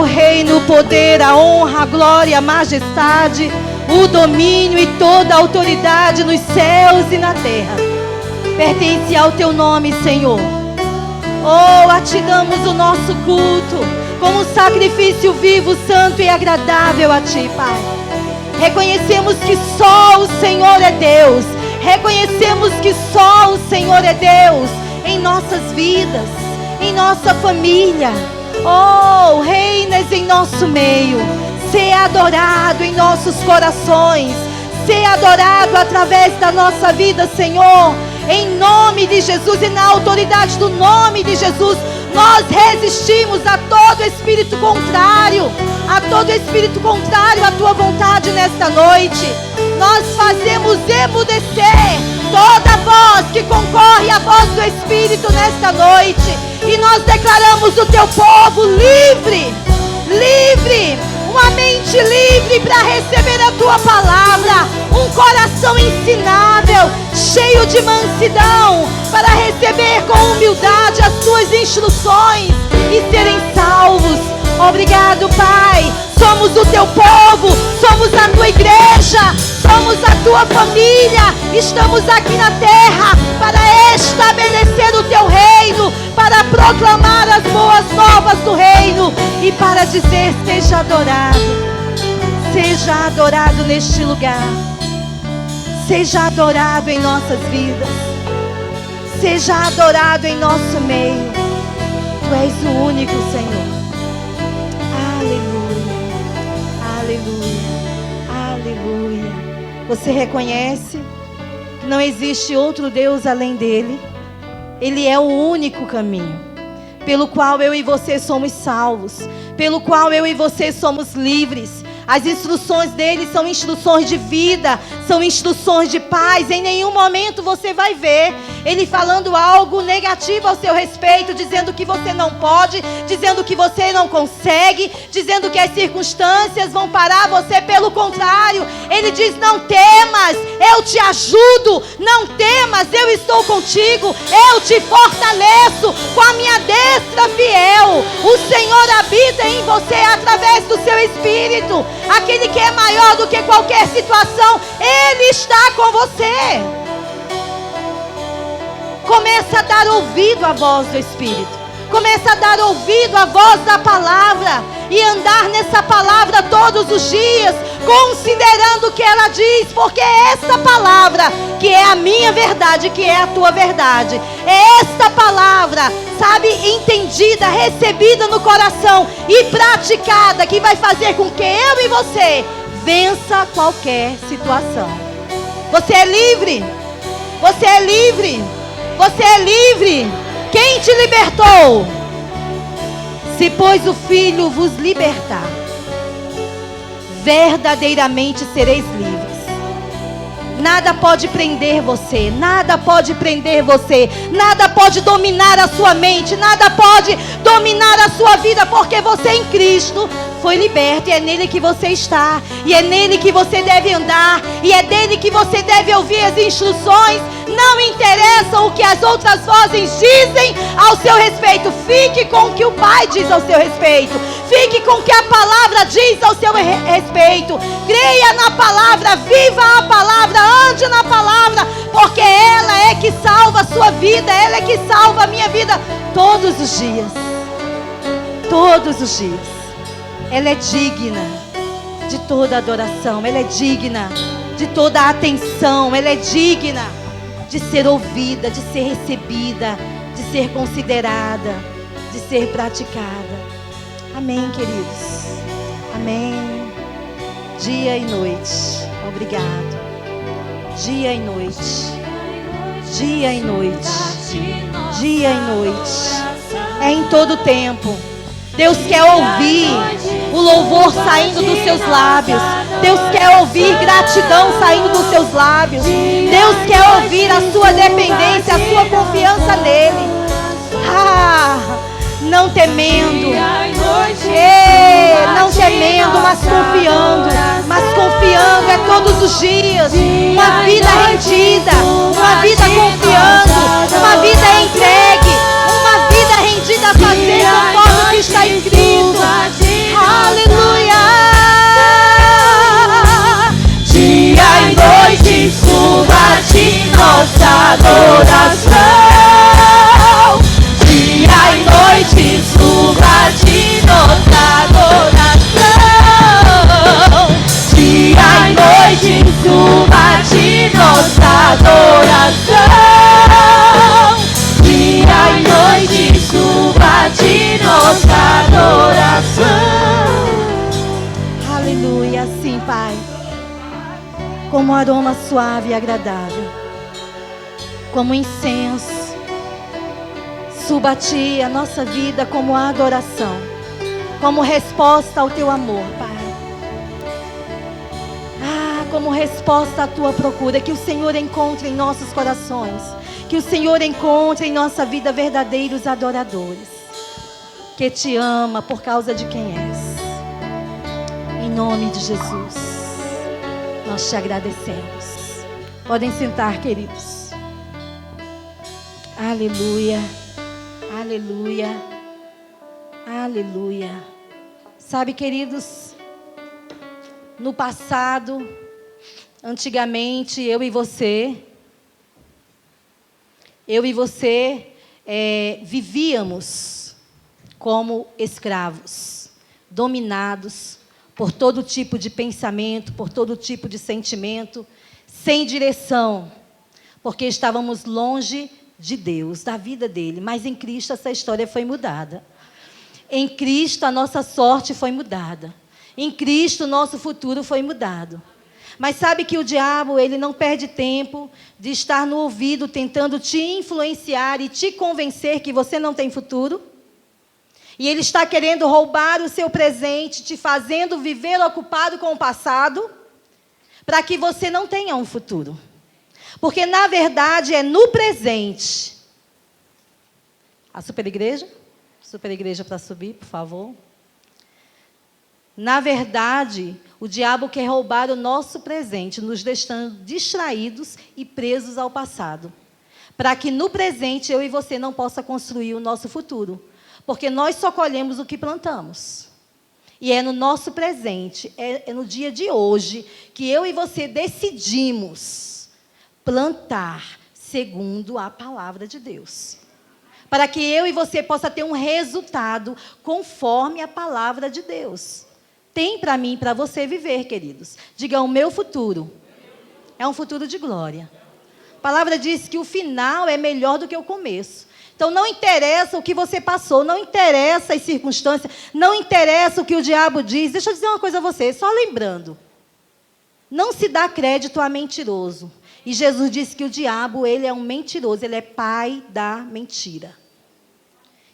o reino, o poder, a honra, a glória, a majestade, o domínio e toda a autoridade nos céus e na terra pertence ao teu nome, Senhor. Oh, a ti damos o nosso culto como um sacrifício vivo, santo e agradável a ti, Pai. Reconhecemos que só o Senhor é Deus. Reconhecemos que só o Senhor é Deus em nossas vidas, em nossa família. Oh, reinas em nosso meio. Ser adorado em nossos corações. Ser adorado através da nossa vida, Senhor. Em nome de Jesus e na autoridade do nome de Jesus, nós resistimos a todo espírito contrário. A todo espírito contrário à tua vontade nesta noite. Nós fazemos emudecer toda voz que concorre à voz do Espírito nesta noite. E nós declaramos o teu povo livre, livre, uma mente livre para receber a tua palavra, um coração ensinável, cheio de mansidão, para receber com humildade as tuas instruções e serem salvos. Obrigado, Pai. Somos o teu povo, somos a tua igreja, somos a tua família. Estamos aqui na terra para estabelecer o teu reino, para proclamar as boas novas do reino e para dizer: seja adorado neste lugar, seja adorado em nossas vidas, seja adorado em nosso meio. Tu és o único, Senhor. Aleluia, aleluia. Você reconhece que não existe outro Deus além dele? Ele é o único caminho pelo qual eu e você somos salvos, pelo qual eu e você somos livres. As instruções dele são instruções de vida, são instruções de paz. Em nenhum momento você vai ver ele falando algo negativo ao seu respeito, dizendo que você não pode, dizendo que você não consegue, dizendo que as circunstâncias vão parar você. Pelo contrário, ele diz: não temas, eu te ajudo, não temas, eu estou contigo, eu te fortaleço com a minha destra fiel. O Senhor habita em você através do seu Espírito. Aquele que é maior do que qualquer situação, Ele está com você. Começa a dar ouvido à voz do Espírito. Começa a dar ouvido à voz da palavra e andar nessa palavra todos os dias, considerando o que ela diz, porque é essa palavra que é a minha verdade, que é a tua verdade. É esta palavra, sabe, entendida, recebida no coração e praticada, que vai fazer com que eu e você vença qualquer situação. Você é livre. Você é livre. Você é livre. Quem te libertou? Se pois o Filho vos libertar, verdadeiramente sereis livres. Nada pode prender você, nada pode prender você, nada pode dominar a sua mente, nada pode dominar a sua vida, porque você em Cristo foi liberto e é nele que você está, e é nele que você deve andar, e é dele que você deve ouvir as instruções. Não interessa o que as outras vozes dizem ao seu respeito. Fique com o que o Pai diz ao seu respeito. Fique com o que a palavra diz ao seu respeito. Creia na palavra, viva a palavra, ande na palavra, porque ela é que salva a sua vida, ela é que salva a minha vida todos os dias. Todos os dias. Ela é digna de toda adoração, ela é digna de toda atenção, ela é digna de ser ouvida, de ser recebida, de ser considerada, de ser praticada. Amém, queridos. Amém. Dia e noite. Obrigado. Dia e noite. Dia e noite. Dia e noite. É em todo tempo. Deus quer ouvir o louvor saindo dos seus lábios. Deus quer ouvir gratidão saindo dos seus lábios. Deus quer ouvir a sua dependência, a sua confiança nele. Não temendo. Não temendo, mas confiando. Mas confiando é todos os dias. Uma vida rendida, uma vida confiando, uma vida entregue, uma vida rendida a fazer conforme o que está escrito. como um aroma suave e agradável, como incenso. Suba a Ti a nossa vida como adoração, como resposta ao Teu amor, Pai. Como resposta à Tua procura, que o Senhor encontre em nossos corações, que o Senhor encontre em nossa vida verdadeiros adoradores, que Te ama por causa de quem és. Em nome de Jesus, nós Te agradecemos. Podem sentar, queridos. Aleluia, aleluia, aleluia. Sabe, queridos, no passado, antigamente, eu e você vivíamos como escravos, dominados por todo tipo de pensamento, por todo tipo de sentimento, sem direção, porque estávamos longe de Deus, da vida dele. Mas em Cristo essa história foi mudada. Em Cristo a nossa sorte foi mudada. Em Cristo o nosso futuro foi mudado. Mas sabe que o diabo, ele não perde tempo de estar no ouvido tentando te influenciar e te convencer que você não tem futuro? E ele está querendo roubar o seu presente, te fazendo viver ocupado com o passado, para que você não tenha um futuro. Porque, na verdade, é no presente. A superigreja? Superigreja para subir, por favor. Na verdade, o diabo quer roubar o nosso presente, nos deixando distraídos e presos ao passado. Para que no presente eu e você não possa construir o nosso futuro. Porque nós só colhemos o que plantamos. E é no nosso presente, é no dia de hoje, que eu e você decidimos plantar segundo a palavra de Deus. Para que eu e você possa ter um resultado conforme a palavra de Deus. Tem para mim e para você viver, queridos. Diga, o meu futuro é um futuro de glória. A palavra diz que o final é melhor do que o começo. Então não interessa o que você passou, não interessa as circunstâncias, não interessa o que o diabo diz. Deixa eu dizer uma coisa a você, só lembrando. Não se dá crédito a mentiroso. E Jesus disse que o diabo, ele é um mentiroso, ele é pai da mentira.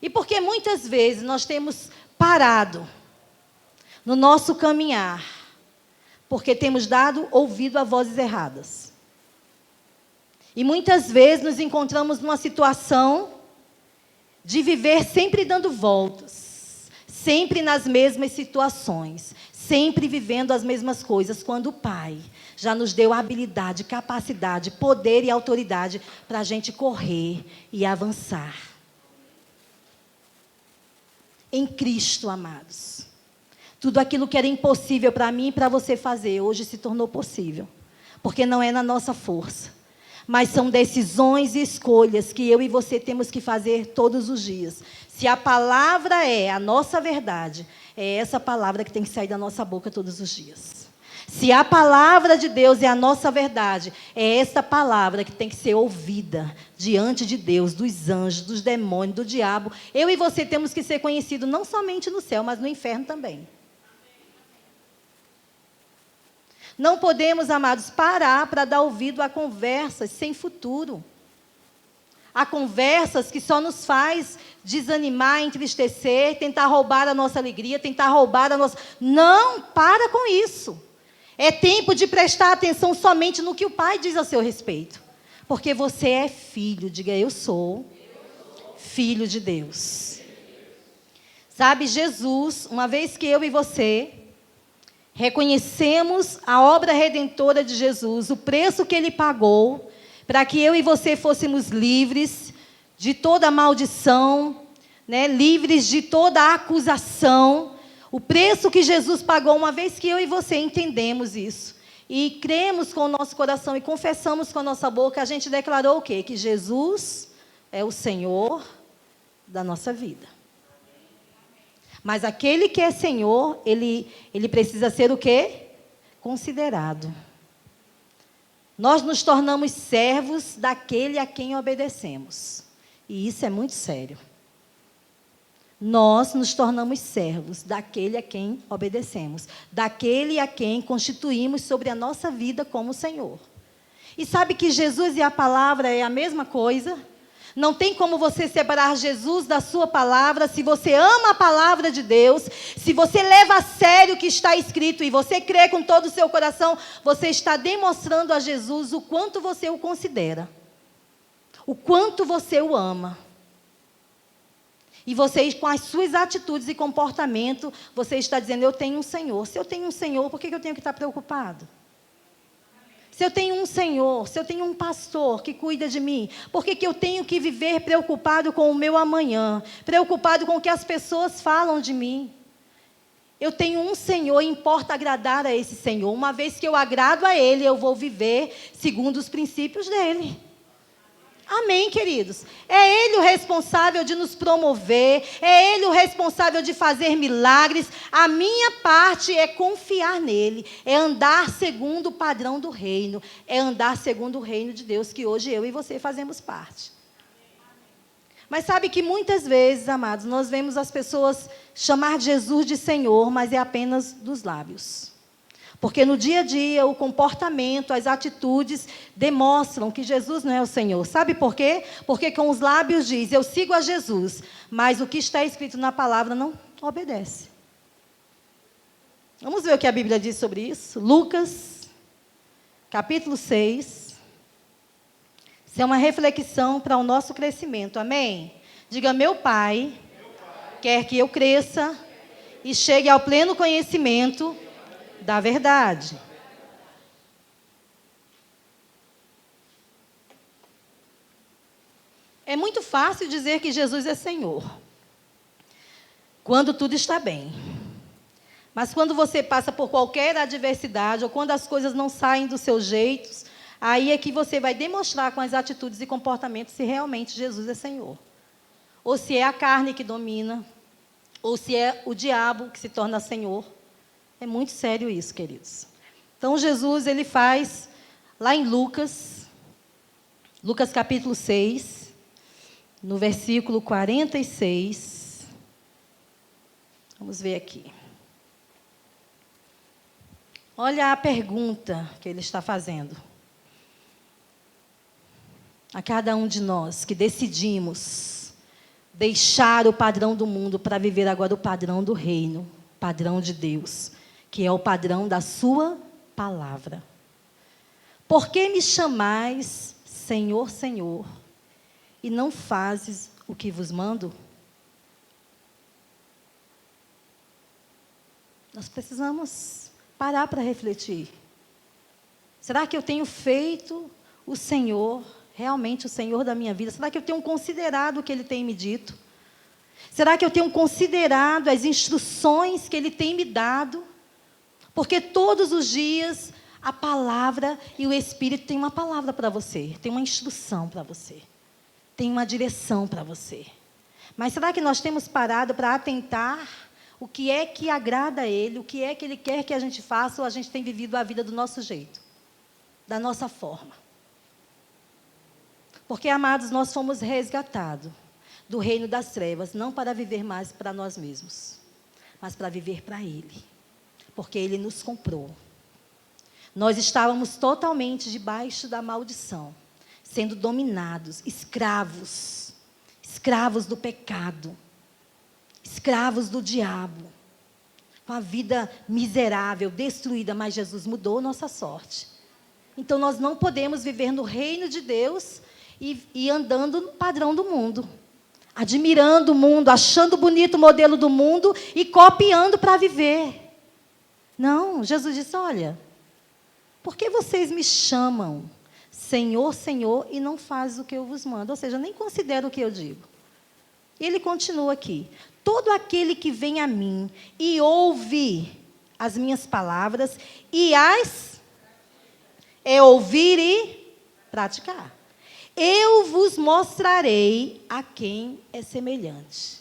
E porque muitas vezes nós temos parado no nosso caminhar, porque temos dado ouvido a vozes erradas. E muitas vezes nos encontramos numa situação de viver sempre dando voltas, sempre nas mesmas situações, sempre vivendo as mesmas coisas, quando o Pai já nos deu habilidade, capacidade, poder e autoridade para a gente correr e avançar. Em Cristo, amados. Tudo aquilo que era impossível para mim e para você fazer, hoje se tornou possível. Porque não é na nossa força. Mas são decisões e escolhas que eu e você temos que fazer todos os dias. Se a palavra é a nossa verdade, é essa palavra que tem que sair da nossa boca todos os dias. Se a palavra de Deus é a nossa verdade, é essa palavra que tem que ser ouvida diante de Deus, dos anjos, dos demônios, do diabo. Eu e você temos que ser conhecidos não somente no céu, mas no inferno também. Não podemos, amados, parar para dar ouvido a conversas sem futuro. A conversas que só nos faz desanimar, entristecer, tentar roubar a nossa alegria, tentar roubar a nossa... Não, para com isso. É tempo de prestar atenção somente no que o Pai diz a seu respeito. Porque você é filho, diga, eu sou filho de Deus. Sabe, Jesus, uma vez que eu e você reconhecemos a obra redentora de Jesus, o preço que Ele pagou, para que eu e você fôssemos livres de toda maldição, né, livres de toda acusação, o preço que Jesus pagou, uma vez que eu e você entendemos isso, e cremos com o nosso coração e confessamos com a nossa boca, a gente declarou o quê? Que Jesus é o Senhor da nossa vida. Mas aquele que é Senhor, ele precisa ser o quê? Considerado. Nós nos tornamos servos daquele a quem obedecemos. E isso é muito sério. nós nos tornamos servos daquele a quem obedecemos, daquele a quem constituímos sobre a nossa vida como Senhor. E sabe que Jesus e a palavra é a mesma coisa? Não tem como você separar Jesus da sua palavra. Se você ama a palavra de Deus, se você leva a sério o que está escrito e você crê com todo o seu coração, você está demonstrando a Jesus o quanto você o considera, o quanto você o ama. E você, com as suas atitudes e comportamento, você está dizendo, eu tenho um Senhor. Se eu tenho um Senhor, por que eu tenho que estar preocupado? Se eu tenho um Senhor, se eu tenho um pastor que cuida de mim, por que eu tenho que viver preocupado com o meu amanhã? Preocupado com o que as pessoas falam de mim? Eu tenho um Senhor e importa agradar a esse Senhor. Uma vez que eu agrado a Ele, eu vou viver segundo os princípios dEle. Amém, queridos? É Ele o responsável de nos promover, é Ele o responsável de fazer milagres. A minha parte é confiar nele, é andar segundo o padrão do reino, é andar segundo o reino de Deus, que hoje eu e você fazemos parte. Mas sabe que muitas vezes, amados, nós vemos as pessoas chamar Jesus de Senhor, mas é apenas dos lábios. Porque no dia a dia, o comportamento, as atitudes demonstram que Jesus não é o Senhor. Sabe por quê? Porque com os lábios diz, eu sigo a Jesus, mas o que está escrito na palavra não obedece. Vamos ver o que a Bíblia diz sobre isso? Lucas, capítulo 6. Isso é uma reflexão para o nosso crescimento, amém? Diga, meu Pai quer que eu cresça e chegue ao pleno conhecimento da verdade. É muito fácil dizer que Jesus é Senhor, quando tudo está bem. Mas quando você passa por qualquer adversidade, ou quando as coisas não saem dos seus jeitos, aí é que você vai demonstrar com as atitudes e comportamentos se realmente Jesus é Senhor. Ou se é a carne que domina, ou se é o diabo que se torna Senhor. É muito sério isso, queridos. Então, Jesus, ele faz, lá em Lucas capítulo 6, no versículo 46. Vamos ver aqui. Olha a pergunta que ele está fazendo. A cada um de nós que decidimos deixar o padrão do mundo para viver agora o padrão do reino, padrão de Deus, que é o padrão da sua palavra. Por que me chamais Senhor, Senhor, e não fazes o que vos mando? Nós precisamos parar para refletir. Será que eu tenho feito o Senhor, realmente o Senhor da minha vida? Será que eu tenho considerado o que Ele tem me dito? Será que eu tenho considerado as instruções que Ele tem me dado? Porque todos os dias a palavra e o Espírito tem uma palavra para você, tem uma instrução para você, tem uma direção para você. Mas será que nós temos parado para atentar o que é que agrada a Ele, o que é que Ele quer que a gente faça, ou a gente tem vivido a vida do nosso jeito, da nossa forma? Porque, amados, nós fomos resgatados do reino das trevas, não para viver mais para nós mesmos, mas para viver para Ele. Porque Ele nos comprou. Nós estávamos totalmente debaixo da maldição, sendo dominados, escravos do pecado, escravos do diabo, com a vida miserável, destruída, mas Jesus mudou nossa sorte. Então nós não podemos viver no reino de Deus e andando no padrão do mundo, admirando o mundo, achando bonito o modelo do mundo e copiando para viver. Não, Jesus disse, olha, por que vocês me chamam Senhor, Senhor, e não fazem o que eu vos mando? Ou seja, nem considero o que eu digo. E ele continua aqui, todo aquele que vem a mim e ouve as minhas palavras, e as é ouvir e praticar. Eu vos mostrarei a quem é semelhante.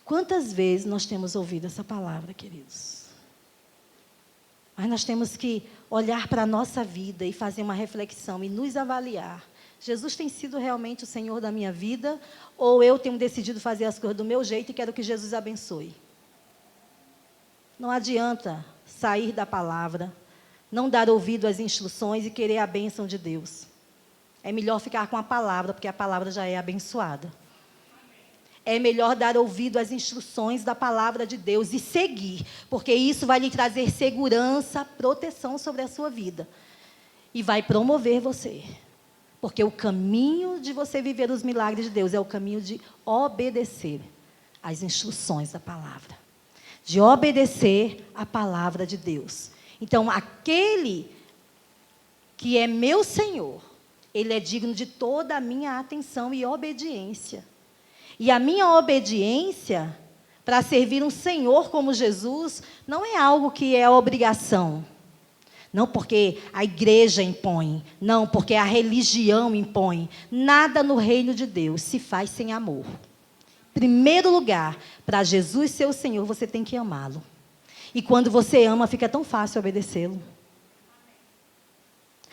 Quantas vezes nós temos ouvido essa palavra, queridos? Mas nós temos que olhar para a nossa vida e fazer uma reflexão e nos avaliar Jesus tem sido realmente o Senhor da minha vida? Ou eu tenho decidido fazer as coisas do meu jeito e quero que Jesus abençoe? Não adianta sair da palavra, não dar ouvido às instruções e querer a bênção de Deus. É melhor ficar com a palavra, porque a palavra já é abençoada. É melhor dar ouvido às instruções da palavra de Deus e seguir, porque isso vai lhe trazer segurança, proteção sobre a sua vida. E vai promover você. Porque o caminho de você viver os milagres de Deus é o caminho de obedecer às instruções da palavra. De obedecer à palavra de Deus. Então, aquele que é meu Senhor, Ele é digno de toda a minha atenção e obediência. E a minha obediência, para servir um Senhor como Jesus, não é algo que é obrigação. Não porque a igreja impõe, não porque a religião impõe. Nada no reino de Deus se faz sem amor. Em primeiro lugar, para Jesus ser o Senhor, você tem que amá-lo. E quando você ama, fica tão fácil obedecê-lo.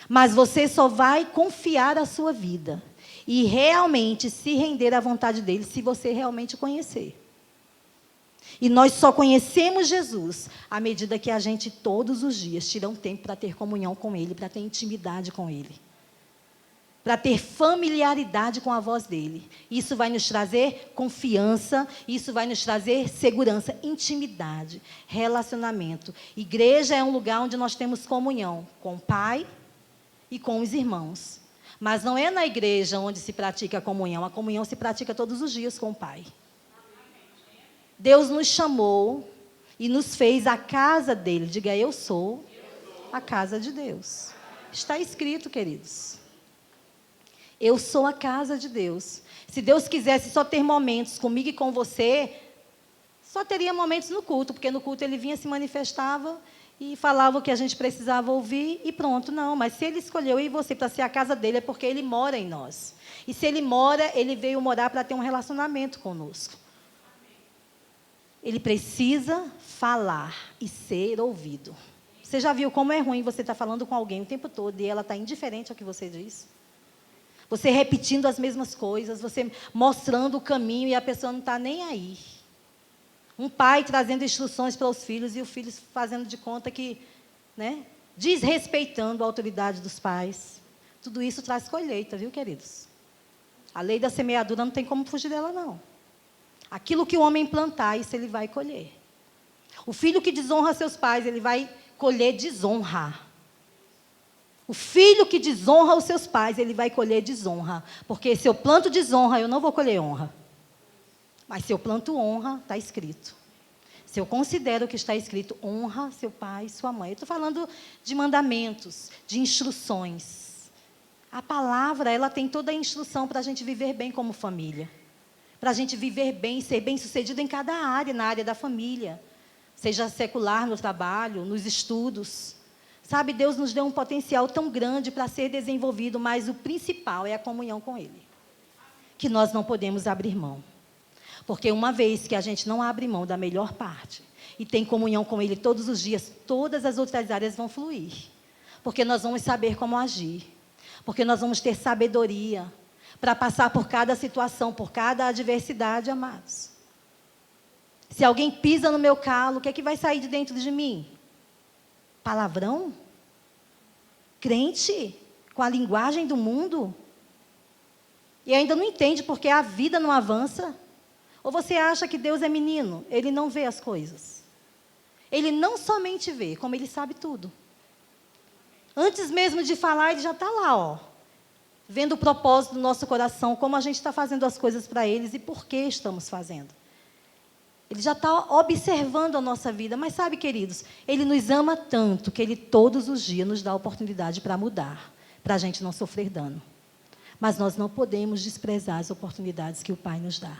Mas você só vai confiar a sua vida e realmente se render à vontade dele se você realmente conhecer. E nós só conhecemos Jesus à medida que a gente todos os dias tira um tempo para ter comunhão com Ele, para ter intimidade com Ele, para ter familiaridade com a voz dEle. Isso vai nos trazer confiança, isso vai nos trazer segurança, intimidade, relacionamento. Igreja é um lugar onde nós temos comunhão com o Pai e com os irmãos. Mas não é na igreja onde se pratica a comunhão se pratica todos os dias com o Pai. Deus nos chamou e nos fez a casa dele. Diga, eu sou a casa de Deus. Está escrito, queridos. Eu sou a casa de Deus. Se Deus quisesse só ter momentos comigo e com você, só teria momentos no culto, porque no culto ele vinha, se manifestava e falava o que a gente precisava ouvir e pronto. Não, mas se Ele escolheu eu e você para ser a casa dele, é porque Ele mora em nós. E se Ele mora, Ele veio morar para ter um relacionamento conosco. Ele precisa falar e ser ouvido. Você já viu como é ruim você estar falando com alguém o tempo todo e ela está indiferente ao que você diz? Você repetindo as mesmas coisas, você mostrando o caminho e a pessoa não está nem aí. Um pai trazendo instruções para os filhos e o filho fazendo de conta que, desrespeitando a autoridade dos pais. Tudo isso traz colheita, viu, queridos? A lei da semeadura não tem como fugir dela, não. Aquilo que o homem plantar, isso ele vai colher. O filho que desonra seus pais, ele vai colher desonra. O filho que desonra os seus pais, ele vai colher desonra. Porque se eu planto desonra, eu não vou colher honra. Mas se eu planto honra, está escrito. Se eu considero que está escrito, honra seu pai e sua mãe. Eu estou falando de mandamentos, de instruções. A palavra, ela tem toda a instrução para a gente viver bem como família. Para a gente viver bem, ser bem-sucedido em cada área, na área da família. Seja secular no trabalho, nos estudos. Sabe, Deus nos deu um potencial tão grande para ser desenvolvido, mas o principal é a comunhão com Ele. Que nós não podemos abrir mão. Porque uma vez que a gente não abre mão da melhor parte e tem comunhão com Ele todos os dias, todas as outras áreas vão fluir. Porque nós vamos saber como agir. Porque nós vamos ter sabedoria para passar por cada situação, por cada adversidade, amados. Se alguém pisa no meu calo, o que é que vai sair de dentro de mim? Palavrão? Crente? Com a linguagem do mundo? E ainda não entende porque a vida não avança? Ou você acha que Deus é menino? Ele não vê as coisas. Ele não somente vê, como Ele sabe tudo. Antes mesmo de falar, Ele já está lá, vendo o propósito do nosso coração, como a gente está fazendo as coisas para eles e por que estamos fazendo. Ele já está observando a nossa vida. Mas sabe, queridos, Ele nos ama tanto que Ele todos os dias nos dá a oportunidade para mudar, para a gente não sofrer dano. Mas nós não podemos desprezar as oportunidades que o Pai nos dá.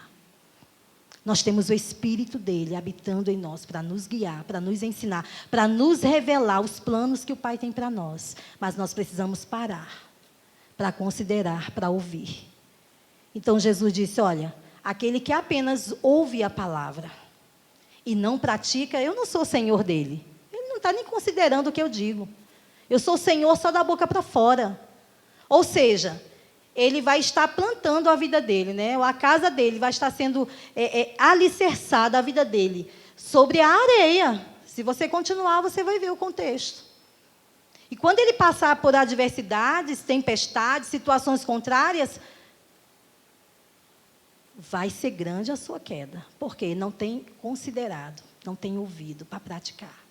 Nós temos o Espírito dEle habitando em nós para nos guiar, para nos ensinar, para nos revelar os planos que o Pai tem para nós. Mas nós precisamos parar, para considerar, para ouvir. Então Jesus disse, olha, aquele que apenas ouve a palavra e não pratica, eu não sou o Senhor dele. Ele não está nem considerando o que eu digo. Eu sou o Senhor só da boca para fora. Ou seja, ele vai estar plantando a vida dele, né? A casa dele vai estar sendo alicerçada, a vida dele, sobre a areia. Se você continuar, você vai ver o contexto. E quando ele passar por adversidades, tempestades, situações contrárias, vai ser grande a sua queda, porque não tem considerado, não tem ouvido para praticar.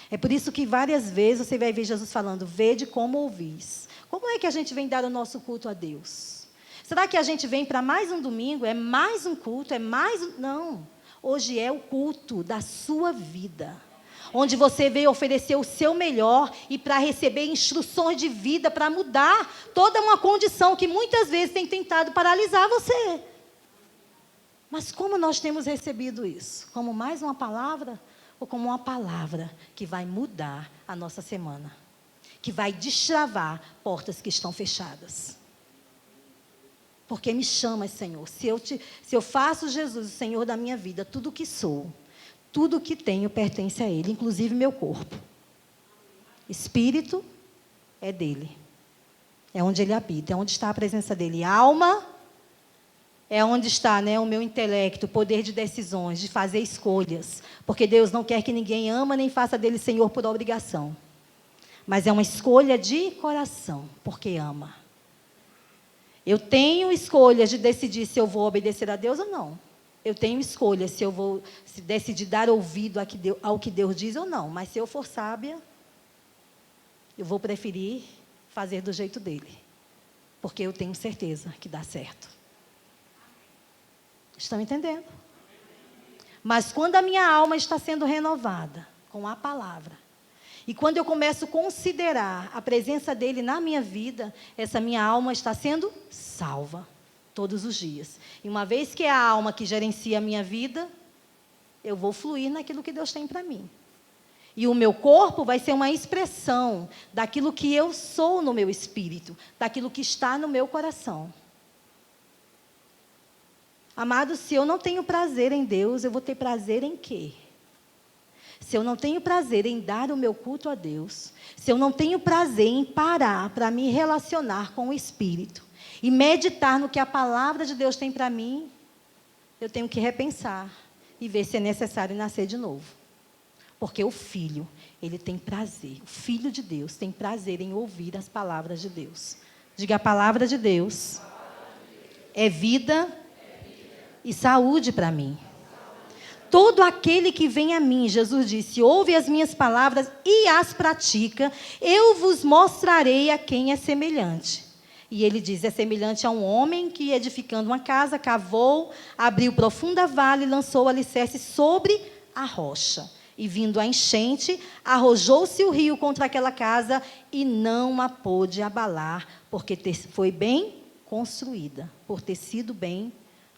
É por isso que várias vezes você vai ver Jesus falando, vede como ouvis. Como é que a gente vem dar o nosso culto a Deus? Será que a gente vem para mais um domingo? É mais um culto? É mais um... Não. Hoje é o culto da sua vida. Onde você veio oferecer o seu melhor e para receber instruções de vida, para mudar toda uma condição que muitas vezes tem tentado paralisar você. Mas como nós temos recebido isso? Como mais uma palavra? Ou como uma palavra que vai mudar a nossa semana? Que vai destravar portas que estão fechadas. Porque me chamas, Senhor. Se eu faço Jesus o Senhor da minha vida, tudo o que sou, tudo o que tenho pertence a Ele, inclusive meu corpo. Espírito é dele. É onde Ele habita, é onde está a presença dele. Alma é onde está, né, o meu intelecto, o poder de decisões, de fazer escolhas. Porque Deus não quer que ninguém ama nem faça dele Senhor por obrigação. Mas é uma escolha de coração, porque ama. Eu tenho escolhas de decidir se eu vou obedecer a Deus ou não. Eu tenho escolhas se eu vou decidir dar ouvido ao que Deus diz ou não. Mas se eu for sábia, eu vou preferir fazer do jeito dele. Porque eu tenho certeza que dá certo. Estão entendendo? Mas quando a minha alma está sendo renovada com a palavra, e quando eu começo a considerar a presença dele na minha vida, essa minha alma está sendo salva todos os dias. E uma vez que é a alma que gerencia a minha vida, eu vou fluir naquilo que Deus tem para mim. E o meu corpo vai ser uma expressão daquilo que eu sou no meu espírito, daquilo que está no meu coração. Amados, se eu não tenho prazer em Deus, eu vou ter prazer em quê? Se eu não tenho prazer em dar o meu culto a Deus, se eu não tenho prazer em parar para me relacionar com o Espírito e meditar no que a palavra de Deus tem para mim, eu tenho que repensar e ver se é necessário nascer de novo. Porque o Filho, ele tem prazer, o Filho de Deus tem prazer em ouvir as palavras de Deus. Diga, a palavra de Deus é vida e saúde para mim. Todo aquele que vem a mim, Jesus disse, ouve as minhas palavras e as pratica, eu vos mostrarei a quem é semelhante. E ele diz, é semelhante a um homem que, edificando uma casa, cavou, abriu profunda vale, lançou o alicerce sobre a rocha. E vindo a enchente, arrojou-se o rio contra aquela casa e não a pôde abalar, porque foi bem construída, por ter sido bem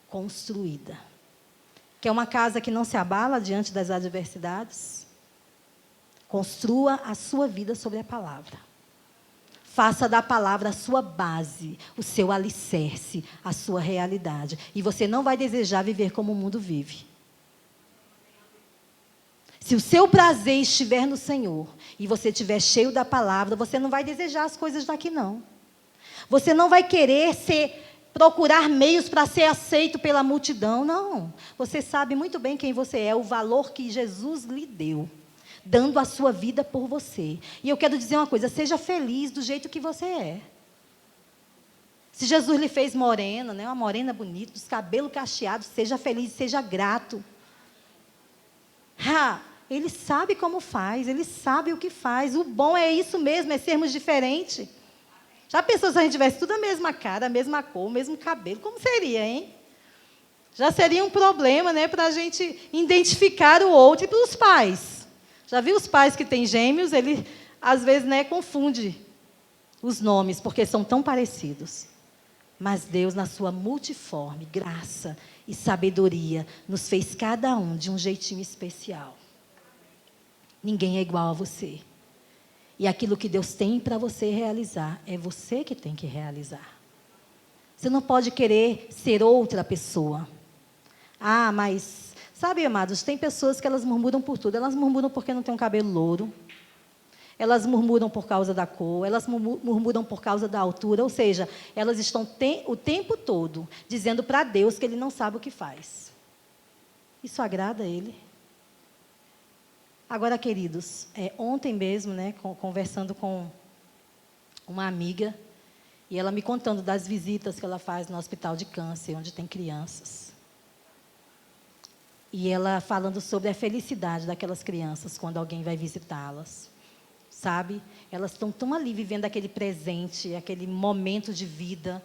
construída. Quer uma casa que não se abala diante das adversidades? Construa a sua vida sobre a palavra. Faça da palavra a sua base, o seu alicerce, a sua realidade. E você não vai desejar viver como o mundo vive. Se o seu prazer estiver no Senhor e você estiver cheio da palavra, você não vai desejar as coisas daqui, não. Você não vai querer procurar meios para ser aceito pela multidão, não. Você sabe muito bem quem você é, o valor que Jesus lhe deu, dando a sua vida por você. E eu quero dizer uma coisa, seja feliz do jeito que você é. Se Jesus lhe fez morena, né, uma morena bonita, os cabelos cacheados, seja feliz, seja grato. Ele sabe como faz, ele sabe o que faz. O bom é isso mesmo, é sermos diferentes. Já pensou se a gente tivesse tudo a mesma cara, a mesma cor, o mesmo cabelo? Como seria, hein? Já seria um problema, né, para a gente identificar o outro. E para os pais. Já viu os pais que têm gêmeos? Ele, às vezes, né, confunde os nomes, porque são tão parecidos. Mas Deus, na sua multiforme graça e sabedoria, nos fez cada um de um jeitinho especial. Ninguém é igual a você. E aquilo que Deus tem para você realizar, é você que tem que realizar. Você não pode querer ser outra pessoa. Mas, sabe, amados, tem pessoas que elas murmuram por tudo. Elas murmuram porque não tem um cabelo louro. elas murmuram por causa da cor, elas murmuram por causa da altura, ou seja, elas estão o tempo todo dizendo para Deus que Ele não sabe o que faz. Isso agrada a Ele? Agora, queridos, ontem mesmo, conversando com uma amiga, e ela me contando das visitas que ela faz no hospital de câncer, onde tem crianças. E ela falando sobre a felicidade daquelas crianças quando alguém vai visitá-las. Sabe? Elas estão tão ali vivendo aquele presente, aquele momento de vida,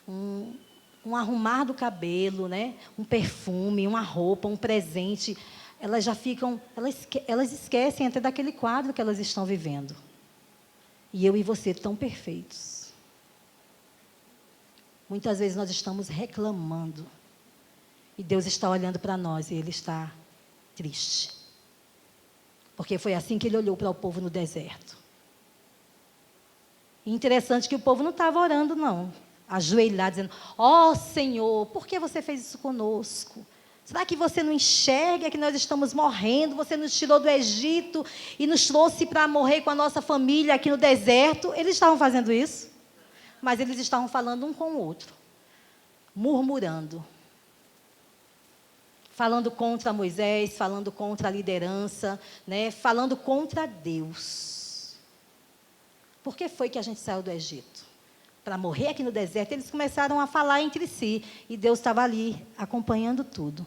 um arrumar do cabelo, um perfume, uma roupa, um presente. Elas já ficam, elas esquecem até daquele quadro que elas estão vivendo. E eu e você tão perfeitos. Muitas vezes nós estamos reclamando. E Deus está olhando para nós e Ele está triste. Porque foi assim que Ele olhou para o povo no deserto. E interessante que o povo não estava orando, não. Ajoelhado, dizendo, ó Senhor, por que você fez isso conosco? Será que você não enxerga que nós estamos morrendo? Você nos tirou do Egito e nos trouxe para morrer com a nossa família aqui no deserto? Eles estavam fazendo isso? Mas eles estavam falando um com o outro. Murmurando. Falando contra Moisés, falando contra a liderança, falando contra Deus. Por que foi que a gente saiu do Egito? Para morrer aqui no deserto, eles começaram a falar entre si. E Deus estava ali, acompanhando tudo.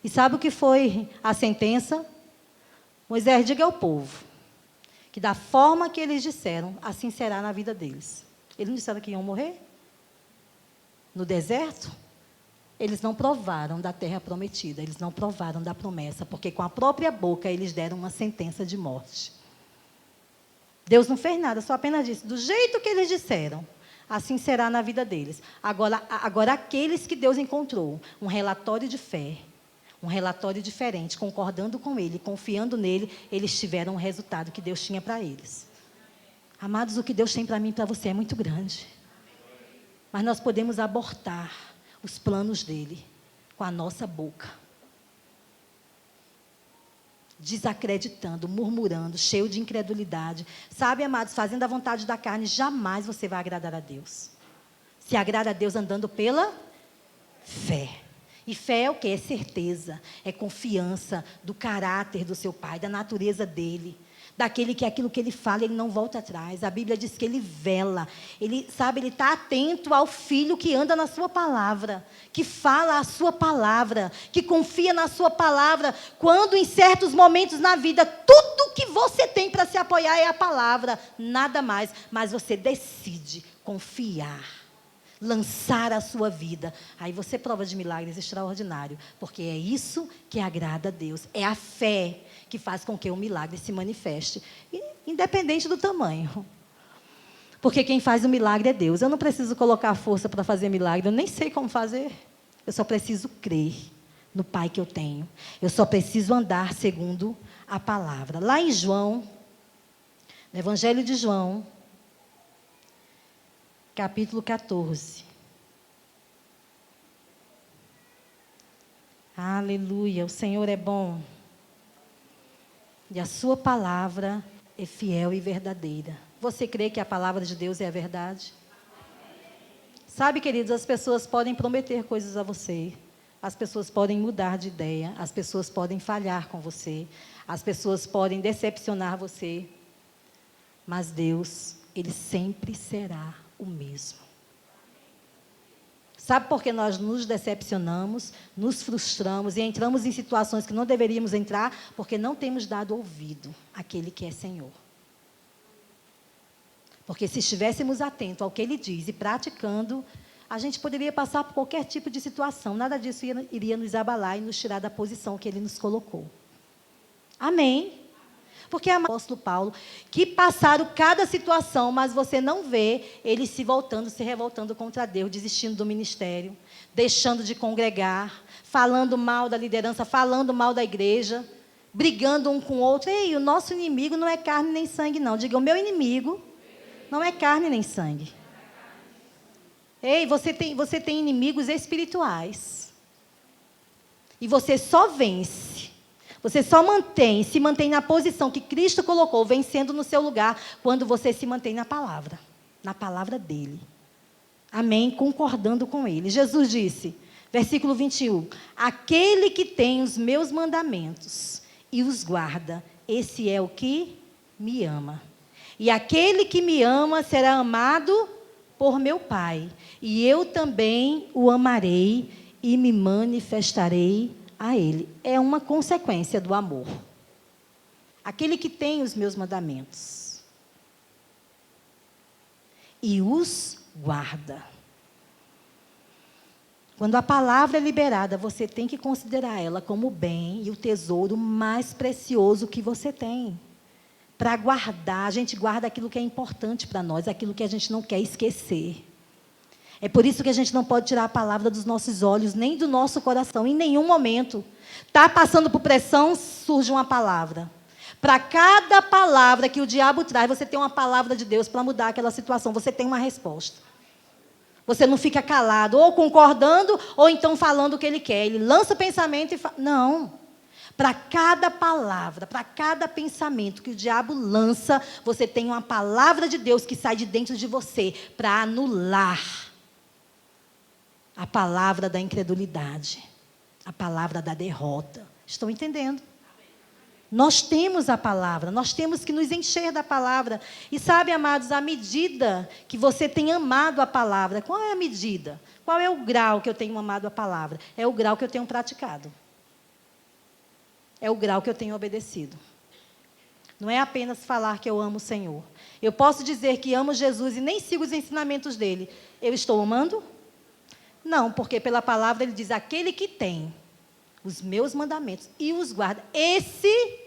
E sabe o que foi a sentença? Moisés, diga ao povo, que da forma que eles disseram, assim será na vida deles. Eles não disseram que iam morrer? No deserto? Eles não provaram da terra prometida, eles não provaram da promessa, porque com a própria boca eles deram uma sentença de morte. Deus não fez nada, só apenas disse, do jeito que eles disseram, assim será na vida deles. Agora aqueles que Deus encontrou, um relatório de fé, um relatório diferente, concordando com Ele, confiando nele, eles tiveram o resultado que Deus tinha para eles. Amados, o que Deus tem para mim e para você é muito grande. Mas nós podemos abortar os planos dele com a nossa boca. Desacreditando, murmurando, cheio de incredulidade. Sabe, amados, fazendo a vontade da carne, jamais você vai agradar a Deus. Se agrada a Deus andando pela fé. E fé é o quê? É certeza, é confiança do caráter do seu Pai, da natureza dele. Daquele que aquilo que ele fala, ele não volta atrás. A Bíblia diz que ele vela. Ele está atento ao filho que anda na sua palavra, que fala a sua palavra, que confia na sua palavra. Quando em certos momentos na vida, tudo que você tem para se apoiar é a palavra, nada mais. Mas você decide confiar, lançar a sua vida. Aí você prova de milagres extraordinários, porque é isso que agrada a Deus. É a fé que faz com que o milagre se manifeste, independente do tamanho. Porque quem faz o milagre é Deus. Eu não preciso colocar força para fazer milagre, eu nem sei como fazer. Eu só preciso crer no Pai que eu tenho. Eu só preciso andar segundo a palavra. Lá em João, no Evangelho de João, capítulo 14. Aleluia, o Senhor é bom. E a sua palavra é fiel e verdadeira. Você crê que a palavra de Deus é a verdade? Sabe, queridos, as pessoas podem prometer coisas a você. As pessoas podem mudar de ideia. As pessoas podem falhar com você. As pessoas podem decepcionar você. Mas Deus, Ele sempre será o mesmo. Sabe por que nós nos decepcionamos, nos frustramos e entramos em situações que não deveríamos entrar? Porque não temos dado ouvido àquele que é Senhor. Porque se estivéssemos atentos ao que Ele diz e praticando, a gente poderia passar por qualquer tipo de situação. Nada disso iria nos abalar e nos tirar da posição que Ele nos colocou. Amém? Porque é o apóstolo Paulo, que passaram cada situação, mas você não vê ele se voltando, se revoltando contra Deus, desistindo do ministério, deixando de congregar, falando mal da liderança, falando mal da igreja, brigando um com o outro. Ei, o nosso inimigo não é carne nem sangue, não. Diga, o meu inimigo não é carne nem sangue. Ei, você tem inimigos espirituais. E você só vence. Você só se mantém na posição que Cristo colocou, vencendo no seu lugar, quando você se mantém na palavra dele. Amém? Concordando com ele. Jesus disse, versículo 21, aquele que tem os meus mandamentos e os guarda, esse é o que me ama. E aquele que me ama será amado por meu Pai. E eu também o amarei e me manifestarei a ele. É uma consequência do amor. Aquele que tem os meus mandamentos e os guarda. Quando a palavra é liberada, você tem que considerar ela como o bem e o tesouro mais precioso que você tem. Para guardar, a gente guarda aquilo que é importante para nós, aquilo que a gente não quer esquecer. É por isso que a gente não pode tirar a palavra dos nossos olhos, nem do nosso coração, em nenhum momento. Está passando por pressão, surge uma palavra. Para cada palavra que o diabo traz, você tem uma palavra de Deus para mudar aquela situação, você tem uma resposta. Você não fica calado, ou concordando, ou então falando o que ele quer. Ele lança o pensamento e fala... Não. Para cada palavra, para cada pensamento que o diabo lança, você tem uma palavra de Deus que sai de dentro de você para anular a palavra da incredulidade, a palavra da derrota. Estão entendendo? Nós temos a palavra, nós temos que nos encher da palavra. E sabe, amados, à medida que você tem amado a palavra, qual é a medida? Qual é o grau que eu tenho amado a palavra? É o grau que eu tenho praticado. É o grau que eu tenho obedecido. Não é apenas falar que eu amo o Senhor. Eu posso dizer que amo Jesus e nem sigo os ensinamentos dele. Eu estou amando? Não, porque pela palavra ele diz, aquele que tem os meus mandamentos e os guarda, esse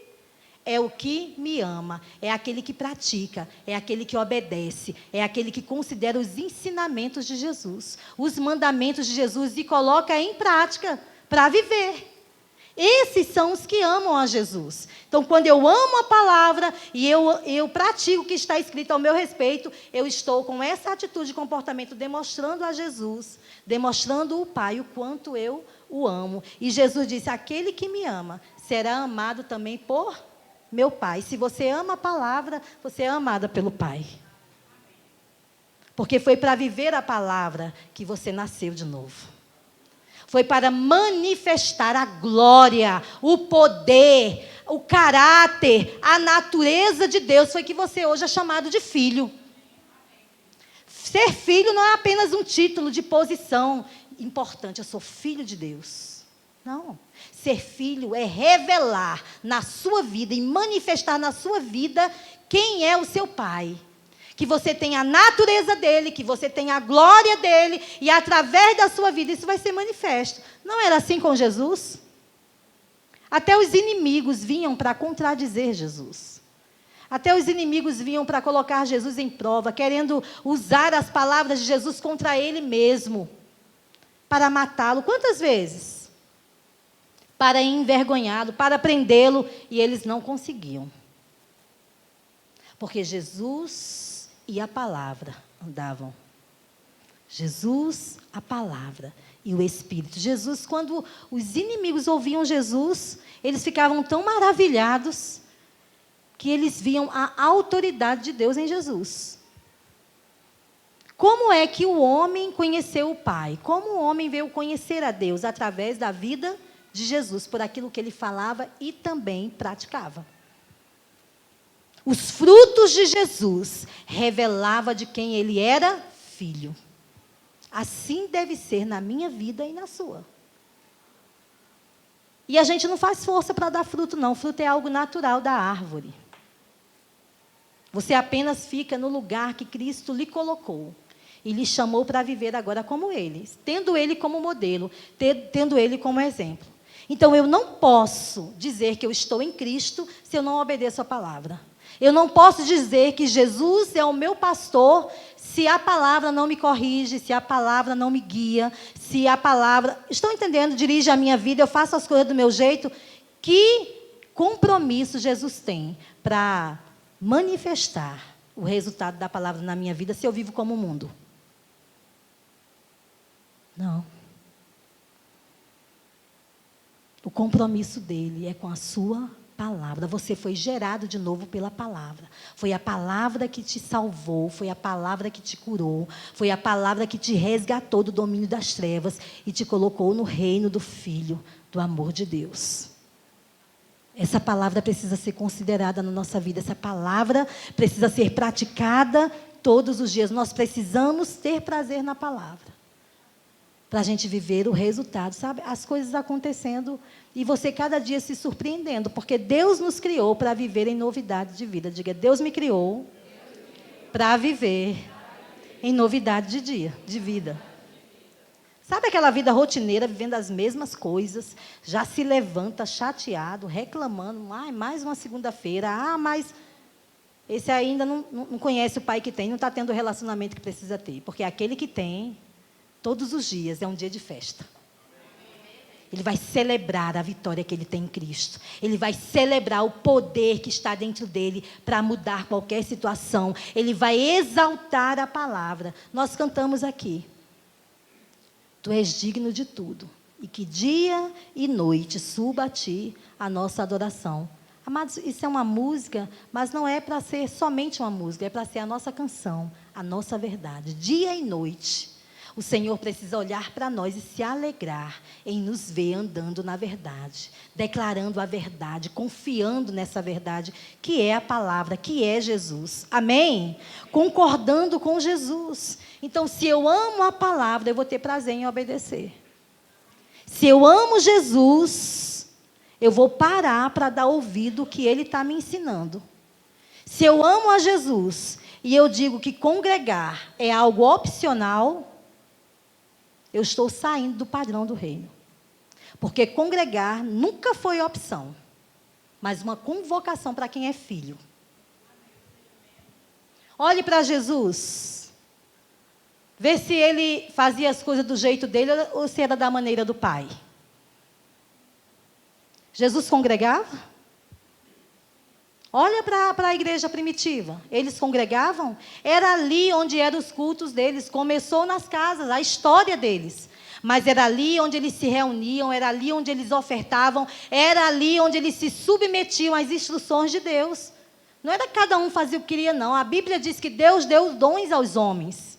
é o que me ama, é aquele que pratica, é aquele que obedece, é aquele que considera os ensinamentos de Jesus, os mandamentos de Jesus e coloca em prática para viver. Esses são os que amam a Jesus. Então, quando eu amo a palavra e eu pratico o que está escrito ao meu respeito, eu estou com essa atitude de comportamento demonstrando a Jesus, demonstrando o Pai o quanto eu o amo. E Jesus disse, aquele que me ama será amado também por meu Pai. Se você ama a palavra, você é amada pelo Pai. Porque foi para viver a palavra que você nasceu de novo. Foi para manifestar a glória, o poder, o caráter, a natureza de Deus. Foi que você hoje é chamado de filho. Ser filho não é apenas um título de posição importante. Eu sou filho de Deus. Não. Ser filho é revelar na sua vida e manifestar na sua vida quem é o seu Pai. Que você tenha a natureza dele, que você tenha a glória dele, e através da sua vida isso vai ser manifesto. Não era assim com Jesus? Até os inimigos vinham para contradizer Jesus. Até os inimigos vinham para colocar Jesus em prova, querendo usar as palavras de Jesus contra ele mesmo, para matá-lo. Quantas vezes? Para envergonhá-lo, para prendê-lo, e eles não conseguiam. Porque Jesus e a palavra andavam. Jesus, a palavra e o Espírito. Jesus, quando os inimigos ouviam Jesus, eles ficavam tão maravilhados que eles viam a autoridade de Deus em Jesus. Como é que o homem conheceu o Pai? Como o homem veio conhecer a Deus? Através da vida de Jesus, por aquilo que ele falava e também praticava. Os frutos de Jesus revelavam de quem ele era filho. Assim deve ser na minha vida e na sua. E a gente não faz força para dar fruto, não. Fruto é algo natural da árvore. Você apenas fica no lugar que Cristo lhe colocou. E lhe chamou para viver agora como ele. Tendo ele como modelo. Tendo ele como exemplo. Então, eu não posso dizer que eu estou em Cristo se eu não obedeço a palavra. Eu não posso dizer que Jesus é o meu pastor se a palavra não me corrige, se a palavra não me guia, se a palavra... Estão entendendo? Dirige a minha vida, eu faço as coisas do meu jeito. Que compromisso Jesus tem para manifestar o resultado da palavra na minha vida se eu vivo como o mundo? Não. O compromisso dele é com a sua palavra. Você foi gerado de novo pela palavra. Foi a palavra que te salvou, foi a palavra que te curou, foi a palavra que te resgatou do domínio das trevas e te colocou no reino do Filho, do amor de Deus. Essa palavra precisa ser considerada na nossa vida. Essa palavra precisa ser praticada todos os dias. Nós precisamos ter prazer na palavra, para a gente viver o resultado, sabe? As coisas acontecendo e você cada dia se surpreendendo, porque Deus nos criou para viver em novidade de vida. Diga, Deus me criou para viver em novidade de vida. Sabe aquela vida rotineira, vivendo as mesmas coisas, já se levanta chateado, reclamando, mais uma segunda-feira, mas esse ainda não conhece o pai que tem, não está tendo o relacionamento que precisa ter, porque aquele que tem, todos os dias é um dia de festa. Ele vai celebrar a vitória que ele tem em Cristo. Ele vai celebrar o poder que está dentro dele para mudar qualquer situação. Ele vai exaltar a palavra. Nós cantamos aqui. Tu és digno de tudo. E que dia e noite suba a ti a nossa adoração. Amados, isso é uma música, mas não é para ser somente uma música. É para ser a nossa canção, a nossa verdade. Dia e noite. O Senhor precisa olhar para nós e se alegrar em nos ver andando na verdade, declarando a verdade, confiando nessa verdade, que é a palavra, que é Jesus. Amém? Concordando com Jesus. Então, se eu amo a palavra, eu vou ter prazer em obedecer. Se eu amo Jesus, eu vou parar para dar ouvido ao que Ele está me ensinando. Se eu amo a Jesus e eu digo que congregar é algo opcional, eu estou saindo do padrão do reino. Porque congregar nunca foi opção, mas uma convocação para quem é filho. Olhe para Jesus. Vê se ele fazia as coisas do jeito dele ou se era da maneira do Pai. Jesus congregava? Olha para a igreja primitiva. Eles congregavam? Era ali onde eram os cultos deles. Começou nas casas, a história deles. Mas era ali onde eles se reuniam, era ali onde eles ofertavam, era ali onde eles se submetiam às instruções de Deus. Não era cada um fazer o que queria, não. A Bíblia diz que Deus deu dons aos homens.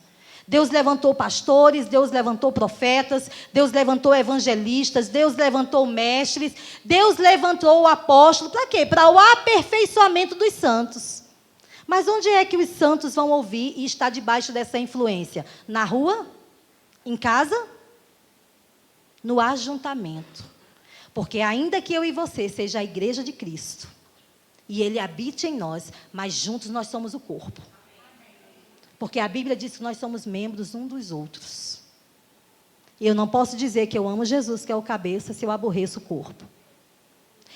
Deus levantou pastores, Deus levantou profetas, Deus levantou evangelistas, Deus levantou mestres, Deus levantou o apóstolo. Para quê? Para o aperfeiçoamento dos santos. Mas onde é que os santos vão ouvir e estar debaixo dessa influência? Na rua? Em casa? No ajuntamento. Porque ainda que eu e você seja a igreja de Cristo, e Ele habite em nós, mas juntos nós somos o corpo. Porque a Bíblia diz que nós somos membros um dos outros. E eu não posso dizer que eu amo Jesus, que é o cabeça, se eu aborreço o corpo.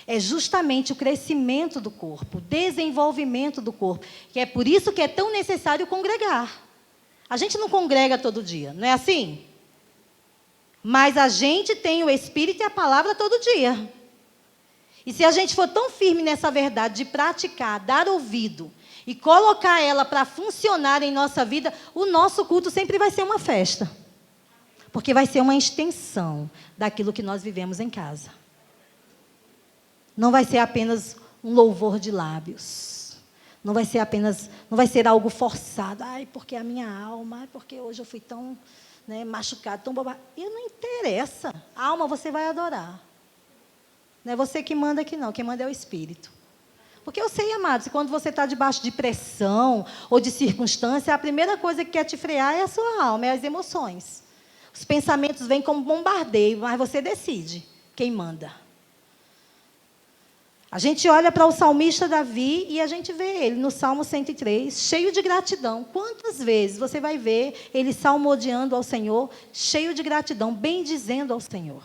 É justamente o crescimento do corpo, o desenvolvimento do corpo, que é por isso que é tão necessário congregar. A gente não congrega todo dia, não é assim? Mas a gente tem o Espírito e a palavra todo dia. E se a gente for tão firme nessa verdade de praticar, dar ouvido e colocar ela para funcionar em nossa vida, o nosso culto sempre vai ser uma festa. Porque vai ser uma extensão daquilo que nós vivemos em casa. Não vai ser apenas um louvor de lábios. Não vai ser algo forçado. Ai, porque a minha alma, ai, porque hoje eu fui tão machucado, tão bobado. E não interessa. A alma você vai adorar. Não é você que manda aqui não, quem manda é o Espírito. Porque eu sei, amados, quando você está debaixo de pressão ou de circunstância, a primeira coisa que quer te frear é a sua alma, é as emoções. Os pensamentos vêm como bombardeio, mas você decide quem manda. A gente olha para o salmista Davi e a gente vê ele no Salmo 103, cheio de gratidão. Quantas vezes você vai ver ele salmodiando ao Senhor, cheio de gratidão, bendizendo ao Senhor.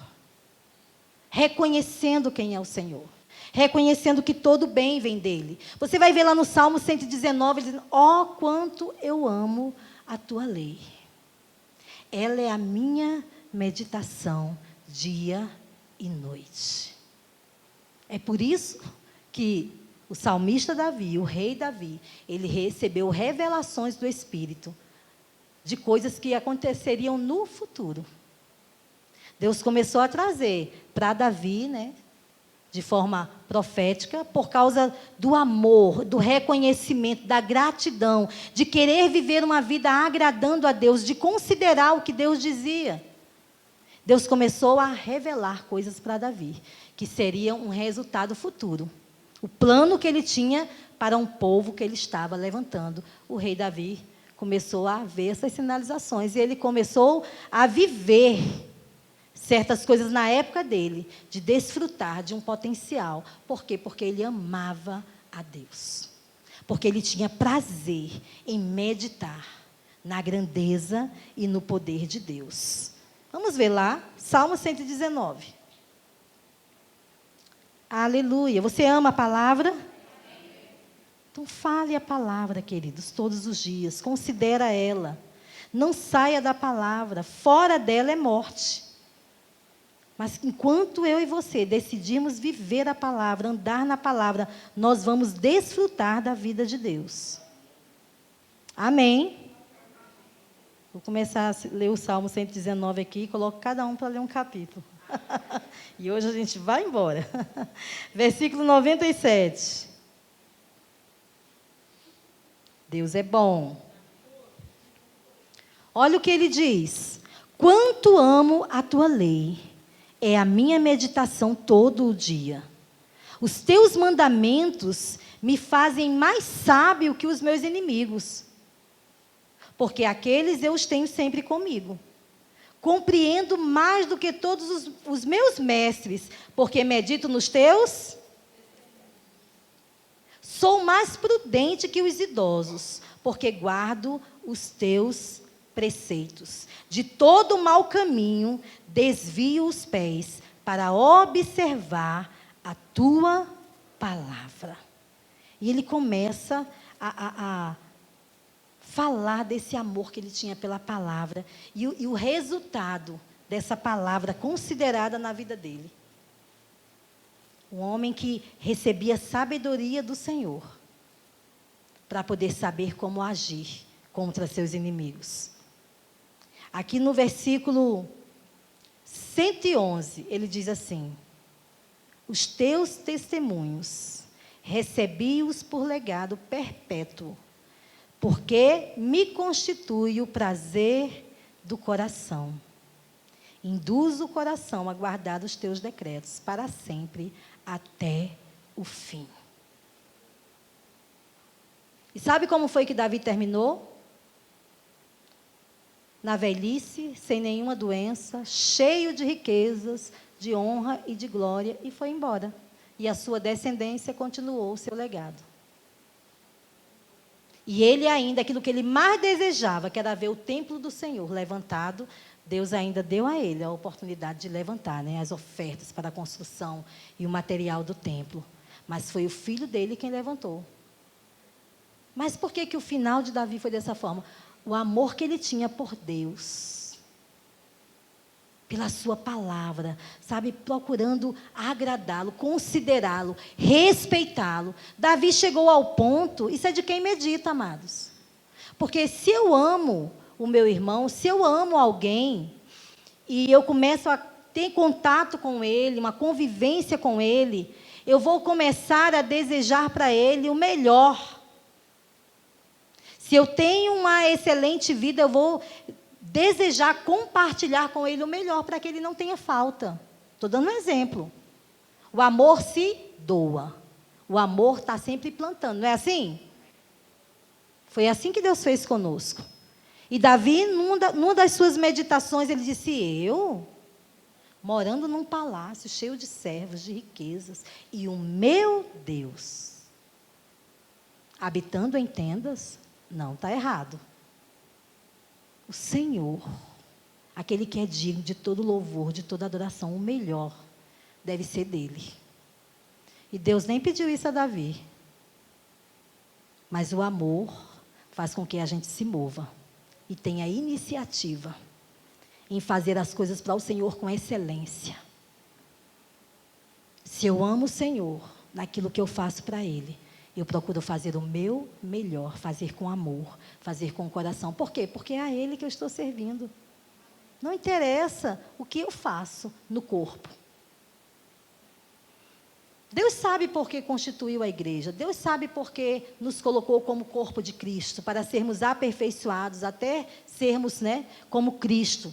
Reconhecendo quem é o Senhor. Reconhecendo que todo bem vem dele. Você vai ver lá no Salmo 119, dizendo, ó, quanto eu amo a tua lei. Ela é a minha meditação, dia e noite. É por isso que o salmista Davi, o rei Davi, ele recebeu revelações do Espírito de coisas que aconteceriam no futuro. Deus começou a trazer para Davi, né, de forma profética, por causa do amor, do reconhecimento, da gratidão, de querer viver uma vida agradando a Deus, de considerar o que Deus dizia. Deus começou a revelar coisas para Davi, que seriam um resultado futuro. O plano que ele tinha para um povo que ele estava levantando. O rei Davi começou a ver essas sinalizações, e ele começou a viver certas coisas na época dele, de desfrutar de um potencial. Por quê? Porque ele amava a Deus. Porque ele tinha prazer em meditar na grandeza e no poder de Deus. Vamos ver lá, Salmo 119. Aleluia. Você ama a palavra? Então fale a palavra, queridos, todos os dias. Considera ela. Não saia da palavra. Fora dela é morte. Mas enquanto eu e você decidimos viver a palavra, andar na palavra, nós vamos desfrutar da vida de Deus. Amém? Vou começar a ler o Salmo 119 aqui e coloco cada um para ler um capítulo. E hoje a gente vai embora. Versículo 97. Deus é bom. Olha o que ele diz. Quanto amo a tua lei. É a minha meditação todo o dia. Os teus mandamentos me fazem mais sábio que os meus inimigos. Porque aqueles eu os tenho sempre comigo. Compreendo mais do que todos os meus mestres, porque medito nos teus. Sou mais prudente que os idosos, porque guardo os teus preceitos. De todo mau caminho, desvio os pés para observar a tua palavra. E ele começa a falar desse amor que ele tinha pela palavra e o resultado dessa palavra considerada na vida dele. Um homem que recebia sabedoria do Senhor para poder saber como agir contra seus inimigos. Aqui no versículo 111, ele diz assim: os teus testemunhos recebi-os por legado perpétuo, porque me constitui o prazer do coração. Induz o coração a guardar os teus decretos para sempre, até o fim. E sabe como foi que Davi terminou? Na velhice, sem nenhuma doença, cheio de riquezas, de honra e de glória, e foi embora. E a sua descendência continuou o seu legado. E ele ainda, aquilo que ele mais desejava, que era ver o templo do Senhor levantado, Deus ainda deu a ele a oportunidade de levantar, né, as ofertas para a construção e o material do templo. Mas foi o filho dele quem levantou. Mas por que o final de Davi foi dessa forma? O amor que ele tinha por Deus, pela sua palavra, sabe, procurando agradá-lo, considerá-lo, respeitá-lo. Davi chegou ao ponto, isso é de quem medita, amados. Porque se eu amo o meu irmão, se eu amo alguém, e eu começo a ter contato com ele, uma convivência com ele, eu vou começar a desejar para ele o melhor. Se eu tenho uma excelente vida, eu vou desejar compartilhar com ele o melhor para que ele não tenha falta. Estou dando um exemplo. O amor se doa. O amor está sempre plantando, não é assim? Foi assim que Deus fez conosco. E Davi, numa das suas meditações, ele disse: eu, morando num palácio cheio de servos, de riquezas, e o meu Deus, habitando em tendas. Não, está errado. O Senhor, aquele que é digno de todo louvor, de toda adoração, o melhor deve ser dele. E Deus nem pediu isso a Davi. Mas o amor faz com que a gente se mova e tenha iniciativa em fazer as coisas para o Senhor com excelência. Se eu amo o Senhor, naquilo que eu faço para Ele, eu procuro fazer o meu melhor, fazer com amor, fazer com o coração. Por quê? Porque é a Ele que eu estou servindo. Não interessa o que eu faço no corpo. Deus sabe por que constituiu a igreja. Deus sabe por que nos colocou como corpo de Cristo, para sermos aperfeiçoados, até sermos, como Cristo.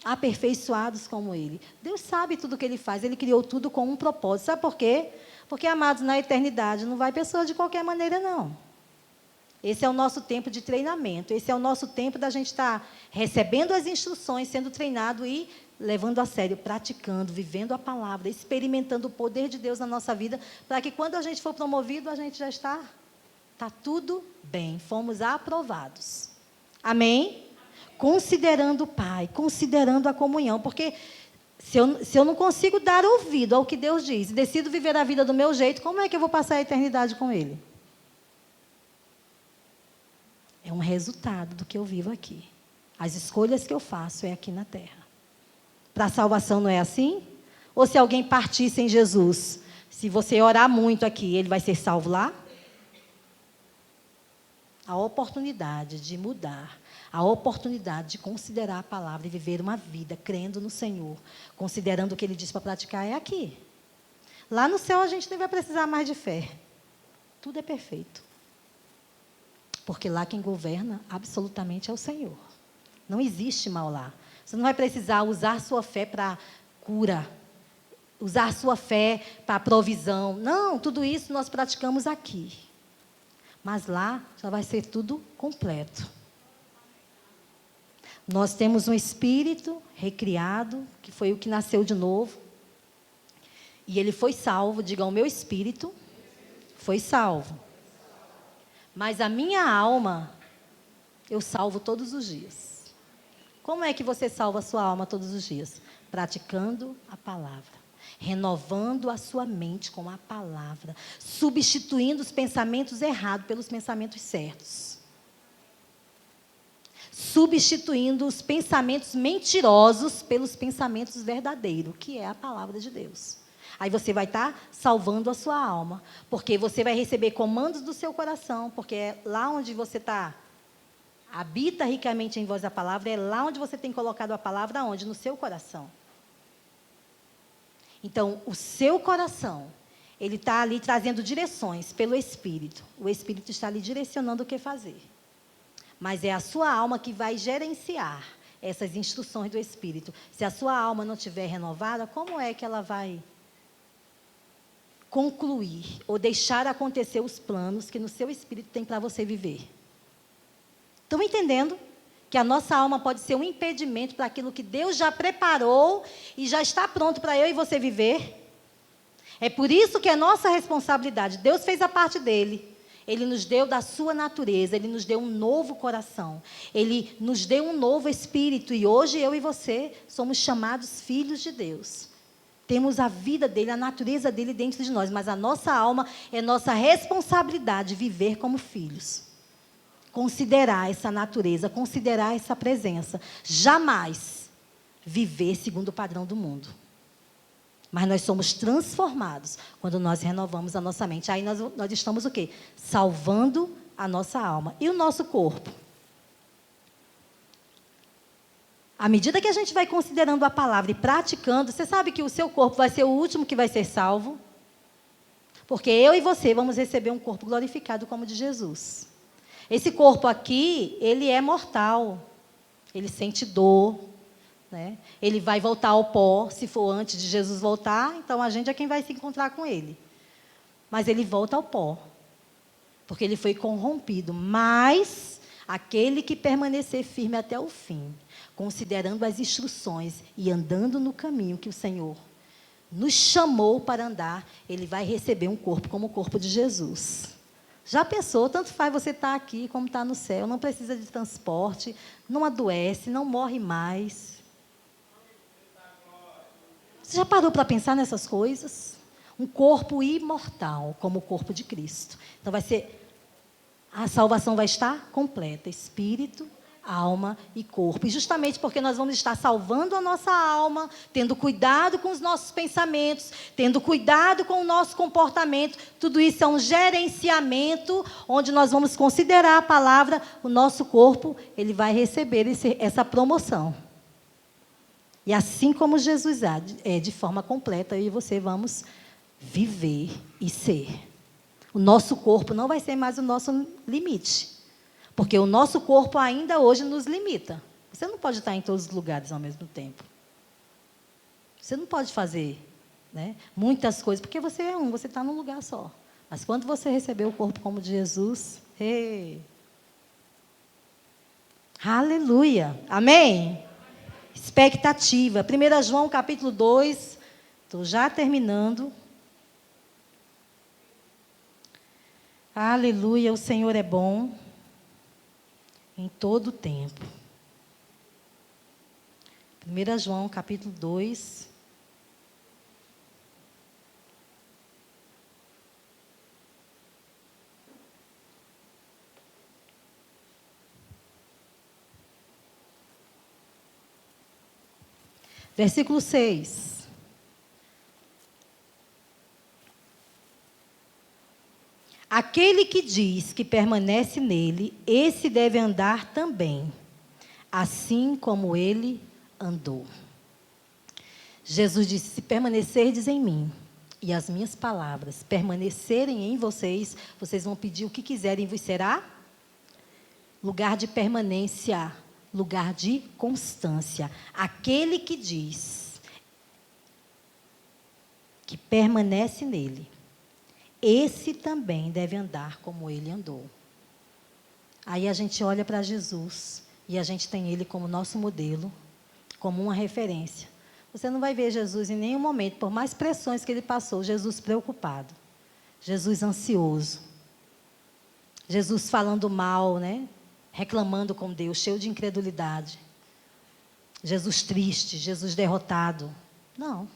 Aperfeiçoados como Ele. Deus sabe tudo o que Ele faz. Ele criou tudo com um propósito. Sabe por quê? Porque, amados, na eternidade não vai pessoa de qualquer maneira, não. Esse é o nosso tempo de treinamento. Esse é o nosso tempo da gente estar recebendo as instruções, sendo treinado e levando a sério, praticando, vivendo a palavra, experimentando o poder de Deus na nossa vida, para que quando a gente for promovido, a gente já está tudo bem, fomos aprovados. Amém? Considerando o Pai, considerando a comunhão, porque se eu não consigo dar ouvido ao que Deus diz, e decido viver a vida do meu jeito, como é que eu vou passar a eternidade com Ele? É um resultado do que eu vivo aqui. As escolhas que eu faço é aqui na terra. Para a salvação não é assim? Ou se alguém partir sem Jesus, se você orar muito aqui, ele vai ser salvo lá? A oportunidade de mudar, a oportunidade de considerar a palavra e viver uma vida crendo no Senhor, considerando o que Ele diz para praticar, é aqui. Lá no céu a gente nem vai precisar mais de fé. Tudo é perfeito. Porque lá quem governa absolutamente é o Senhor. Não existe mal lá. Você não vai precisar usar sua fé para cura, usar sua fé para provisão. Não, tudo isso nós praticamos aqui. Mas lá já vai ser tudo completo. Nós temos um espírito recriado, que foi o que nasceu de novo. E ele foi salvo, diga, o meu espírito foi salvo. Mas a minha alma, eu salvo todos os dias. Como é que você salva a sua alma todos os dias? Praticando a palavra. Renovando a sua mente com a palavra. Substituindo os pensamentos errados pelos pensamentos certos. Substituindo os pensamentos mentirosos pelos pensamentos verdadeiros, que é a palavra de Deus. Aí você vai estar salvando a sua alma, porque você vai receber comandos do seu coração, porque é lá onde você está, habita ricamente em vós a palavra, é lá onde você tem colocado a palavra, onde? No seu coração. Então, o seu coração, ele está ali trazendo direções pelo Espírito. O Espírito está ali direcionando o que fazer. Mas é a sua alma que vai gerenciar essas instruções do Espírito. Se a sua alma não estiver renovada, como é que ela vai concluir ou deixar acontecer os planos que no seu Espírito tem para você viver? Estão entendendo? Que a nossa alma pode ser um impedimento para aquilo que Deus já preparou e já está pronto para eu e você viver. É por isso que é nossa responsabilidade. Deus fez a parte dele. Ele nos deu da sua natureza, Ele nos deu um novo coração. Ele nos deu um novo espírito. E hoje eu e você somos chamados filhos de Deus. Temos a vida dele, a natureza dele dentro de nós. Mas a nossa alma é nossa responsabilidade viver como filhos. Considerar essa natureza, considerar essa presença. Jamais viver segundo o padrão do mundo. Mas nós somos transformados quando nós renovamos a nossa mente. Aí nós estamos o quê? Salvando a nossa alma. E o nosso corpo? À medida que a gente vai considerando a palavra e praticando, você sabe que o seu corpo vai ser o último que vai ser salvo? Porque eu e você vamos receber um corpo glorificado como o de Jesus. Esse corpo aqui, ele é mortal. Ele sente dor. Né? Ele vai voltar ao pó, se for antes de Jesus voltar, então a gente é quem vai se encontrar com ele. Mas ele volta ao pó, porque ele foi corrompido. Mas aquele que permanecer firme até o fim, considerando as instruções e andando no caminho que o Senhor nos chamou para andar, ele vai receber um corpo como o corpo de Jesus. Já pensou, tanto faz você estar aqui como estar no céu, não precisa de transporte, não adoece, não morre mais. Você já parou para pensar nessas coisas? Um corpo imortal, como o corpo de Cristo. Então a salvação vai estar completa, espírito, alma e corpo. E justamente porque nós vamos estar salvando a nossa alma, tendo cuidado com os nossos pensamentos, tendo cuidado com o nosso comportamento, tudo isso é um gerenciamento, onde nós vamos considerar a palavra, o nosso corpo, ele vai receber essa promoção. E assim como Jesus é de forma completa, eu e você vamos viver e ser. O nosso corpo não vai ser mais o nosso limite. Porque o nosso corpo ainda hoje nos limita. Você não pode estar em todos os lugares ao mesmo tempo. Você não pode fazer, né, muitas coisas, porque você é você está num lugar só. Mas quando você receber o corpo como de Jesus, aleluia, amém? Expectativa. 1 João capítulo 2, estou já terminando. Aleluia, o Senhor é bom em todo o tempo. 1 João capítulo 2. Versículo 6. Aquele que diz que permanece nele, esse deve andar também, assim como ele andou. Jesus disse: se permanecerdes em mim, e as minhas palavras permanecerem em vocês, vocês vão pedir o que quiserem e vos será lugar de permanência, lugar de constância. Aquele que diz que permanece nele, esse também deve andar como ele andou. Aí a gente olha para Jesus e a gente tem ele como nosso modelo, como uma referência. Você não vai ver Jesus em nenhum momento, por mais pressões que ele passou, Jesus preocupado, Jesus ansioso, Jesus falando mal, né? Reclamando com Deus, cheio de incredulidade. Jesus triste, Jesus derrotado. Não.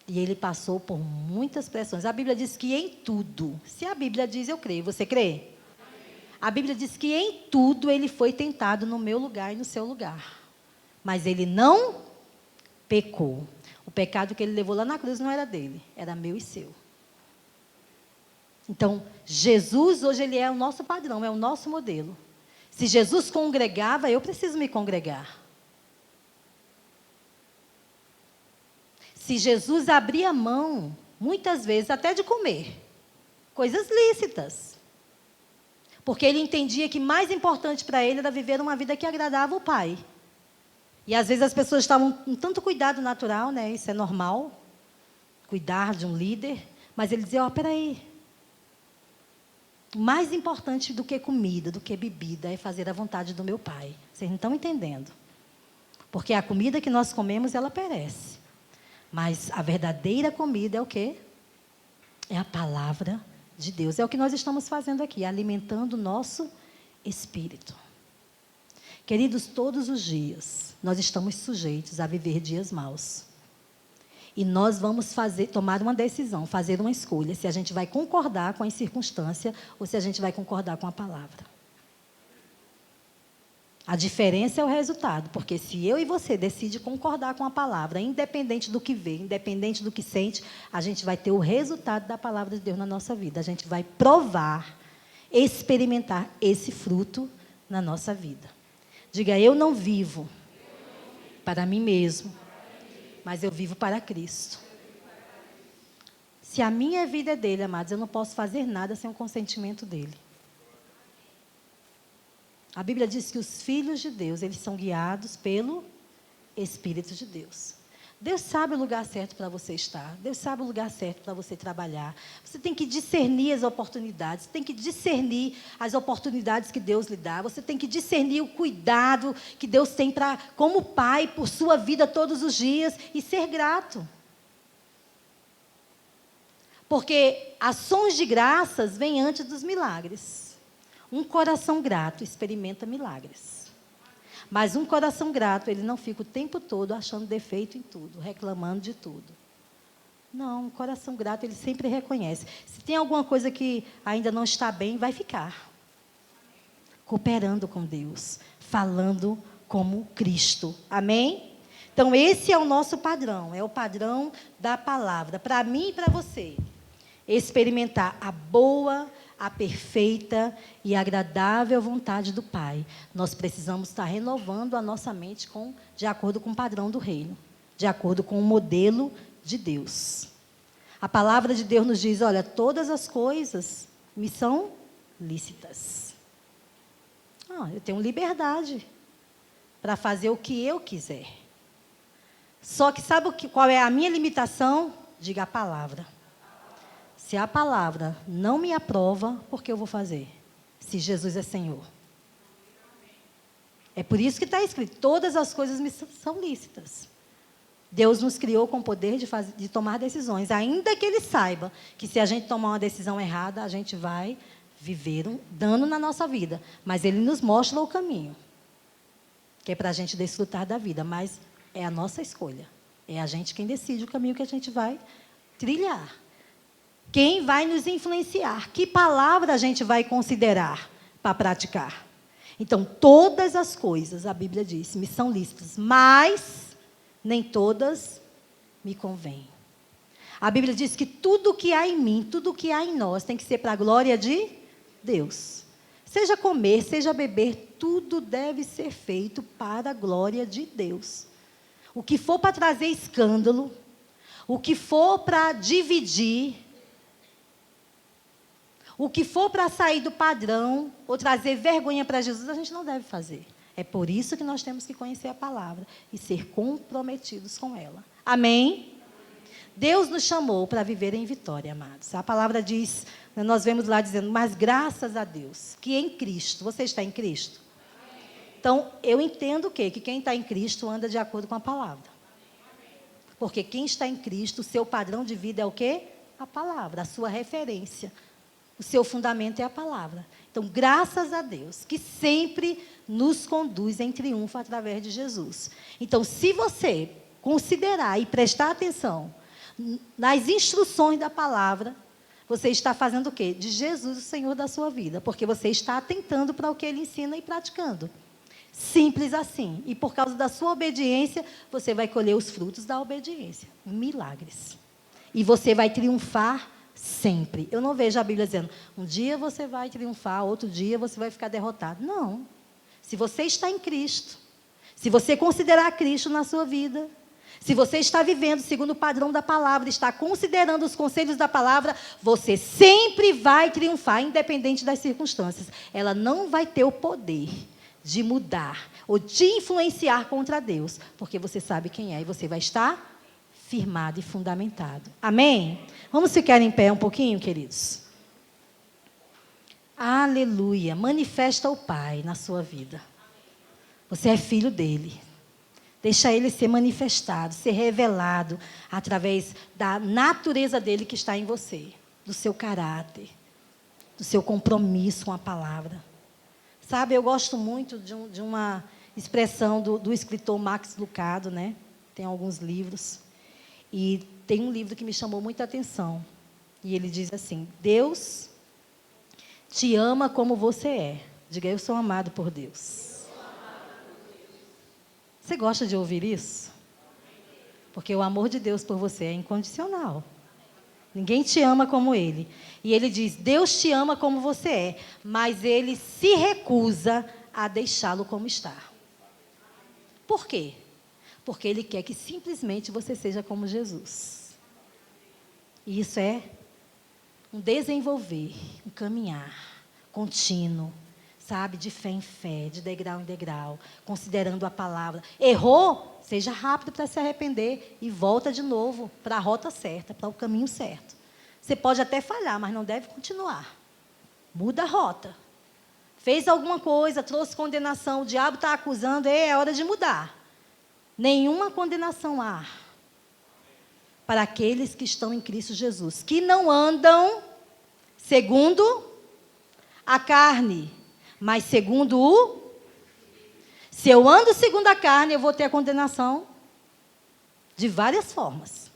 E ele passou por muitas pressões. A Bíblia diz que em tudo, se a Bíblia diz, eu creio. Você crê? A Bíblia diz que em tudo ele foi tentado no meu lugar e no seu lugar. Mas ele não pecou. O pecado que ele levou lá na cruz não era dele, era meu e seu. Então, Jesus hoje ele é o nosso padrão, é o nosso modelo. Se Jesus congregava, eu preciso me congregar. Se Jesus abria mão, muitas vezes, até de comer, coisas lícitas. Porque ele entendia que mais importante para ele era viver uma vida que agradava o Pai. E às vezes as pessoas estavam com tanto cuidado natural, né? Isso é normal, cuidar de um líder. Mas ele dizia, peraí. Mais importante do que comida, do que bebida, é fazer a vontade do meu Pai. Vocês não estão entendendo. Porque a comida que nós comemos, ela perece. Mas a verdadeira comida é o quê? É a palavra de Deus. É o que nós estamos fazendo aqui, alimentando o nosso espírito. Queridos, todos os dias, nós estamos sujeitos a viver dias maus. E nós vamos tomar uma decisão, fazer uma escolha, se a gente vai concordar com a circunstância ou se a gente vai concordar com a palavra. A diferença é o resultado, porque se eu e você decidem concordar com a palavra, independente do que vê, independente do que sente, a gente vai ter o resultado da palavra de Deus na nossa vida. A gente vai provar, experimentar esse fruto na nossa vida. Diga, eu não vivo para mim mesmo, mas eu vivo para Cristo. Se a minha vida é dele, amados, eu não posso fazer nada sem o consentimento dele. A Bíblia diz que os filhos de Deus, eles são guiados pelo Espírito de Deus. Deus sabe o lugar certo para você estar. Deus sabe o lugar certo para você trabalhar. Você tem que discernir as oportunidades. Você tem que discernir as oportunidades que Deus lhe dá. Você tem que discernir o cuidado que Deus tem como pai por sua vida todos os dias e ser grato. Porque ações de graças vêm antes dos milagres. Um coração grato experimenta milagres. Mas um coração grato, ele não fica o tempo todo achando defeito em tudo, reclamando de tudo. Não, um coração grato, ele sempre reconhece. Se tem alguma coisa que ainda não está bem, vai ficar. Cooperando com Deus, falando como Cristo. Amém? Então, esse é o nosso padrão, é o padrão da palavra. Para mim e para você, experimentar a boa, a perfeita e agradável vontade do Pai. Nós precisamos estar renovando a nossa mente de acordo com o padrão do reino, de acordo com o modelo de Deus. A palavra de Deus nos diz, olha, todas as coisas me são lícitas. Eu tenho liberdade para fazer o que eu quiser. Só que sabe qual é a minha limitação? Diga a palavra. Se a palavra não me aprova, por que eu vou fazer? Se Jesus é Senhor. É por isso que está escrito, todas as coisas me são lícitas. Deus nos criou com o poder de tomar decisões, ainda que Ele saiba que se a gente tomar uma decisão errada, a gente vai viver um dano na nossa vida. Mas Ele nos mostra o caminho, que é para a gente desfrutar da vida, mas é a nossa escolha. É a gente quem decide o caminho que a gente vai trilhar. Quem vai nos influenciar? Que palavra a gente vai considerar para praticar? Então, todas as coisas, a Bíblia diz, me são lícitas, mas nem todas me convêm. A Bíblia diz que tudo que há em mim, tudo que há em nós, tem que ser para a glória de Deus. Seja comer, seja beber, tudo deve ser feito para a glória de Deus. O que for para trazer escândalo, o que for para dividir, o que for para sair do padrão ou trazer vergonha para Jesus, a gente não deve fazer. É por isso que nós temos que conhecer a palavra e ser comprometidos com ela. Amém? Deus nos chamou para viver em vitória, amados. A palavra diz, nós vemos lá dizendo, mas graças a Deus, que em Cristo, você está em Cristo? Então, eu entendo o quê? Que quem está em Cristo anda de acordo com a palavra. Porque quem está em Cristo, o seu padrão de vida é o quê? A palavra, a sua referência. O seu fundamento é a palavra. Então, graças a Deus, que sempre nos conduz em triunfo através de Jesus. Então, se você considerar e prestar atenção nas instruções da palavra, você está fazendo o quê? De Jesus o Senhor da sua vida. Porque você está atentando para o que Ele ensina e praticando. Simples assim. E por causa da sua obediência, você vai colher os frutos da obediência. Milagres. E você vai triunfar sempre. Eu não vejo a Bíblia dizendo, um dia você vai triunfar, outro dia você vai ficar derrotado. Não. Se você está em Cristo, se você considerar Cristo na sua vida, se você está vivendo segundo o padrão da palavra, está considerando os conselhos da palavra, você sempre vai triunfar, independente das circunstâncias. Ela não vai ter o poder de mudar ou de influenciar contra Deus, porque você sabe quem é e você vai estar firmado e fundamentado. Amém? Vamos ficar em pé um pouquinho, queridos? Aleluia. Manifesta o Pai na sua vida. Você é filho dele. Deixa ele ser manifestado, ser revelado através da natureza dele que está em você, do seu caráter, do seu compromisso com a palavra. Sabe, eu gosto muito de uma expressão do escritor Max Lucado, né? Tem alguns livros. E tem um livro que me chamou muita atenção. E ele diz assim, Deus te ama como você é. Diga, eu sou amado por Deus. Você gosta de ouvir isso? Porque o amor de Deus por você é incondicional. Ninguém te ama como Ele. E Ele diz, Deus te ama como você é, mas Ele se recusa a deixá-lo como está. Por quê? Porque Ele quer que simplesmente você seja como Jesus. E isso é um desenvolver, um caminhar contínuo, sabe? De fé em fé, de degrau em degrau, considerando a palavra. Errou? Seja rápido para se arrepender e volta de novo para a rota certa, para o caminho certo. Você pode até falhar, mas não deve continuar. Muda a rota. Fez alguma coisa, trouxe condenação, o diabo está acusando, é hora de mudar. Nenhuma condenação há para aqueles que estão em Cristo Jesus, que não andam segundo a carne, mas segundo o... Se eu ando segundo a carne, eu vou ter a condenação de várias formas.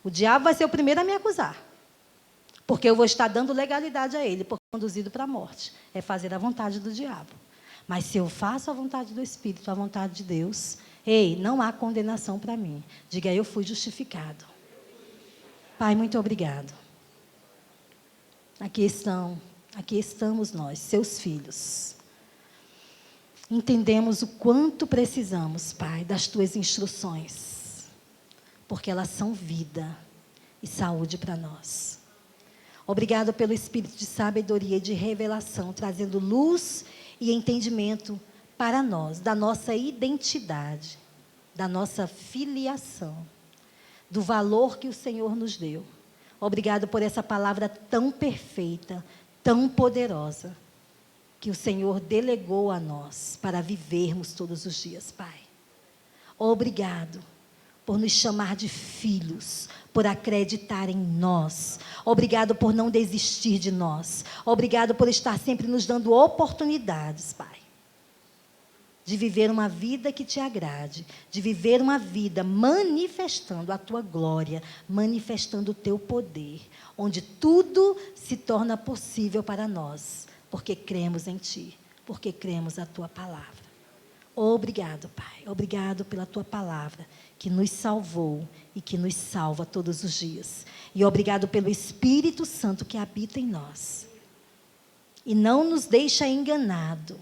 O diabo vai ser o primeiro a me acusar, porque eu vou estar dando legalidade a ele, porque conduzido para a morte é fazer a vontade do diabo. Mas se eu faço a vontade do Espírito, a vontade de Deus, ei, não há condenação para mim. Diga, eu fui justificado. Pai, muito obrigado. Aqui estão aqui estamos nós, seus filhos. Entendemos o quanto precisamos, Pai, das tuas instruções, porque elas são vida e saúde para nós. Obrigado pelo espírito de sabedoria e de revelação, trazendo luz e entendimento para nós, da nossa identidade, da nossa filiação, do valor que o Senhor nos deu. Obrigado por essa palavra tão perfeita, tão poderosa, que o Senhor delegou a nós para vivermos todos os dias, Pai. Obrigado por nos chamar de filhos, por acreditar em nós. Obrigado por não desistir de nós. Obrigado por estar sempre nos dando oportunidades, Pai, de viver uma vida que te agrade, de viver uma vida manifestando a tua glória, manifestando o teu poder, onde tudo se torna possível para nós, porque cremos em ti, porque cremos na tua palavra. Obrigado, Pai. Obrigado pela tua palavra, que nos salvou e que nos salva todos os dias. E obrigado pelo Espírito Santo que habita em nós. E não nos deixa enganado.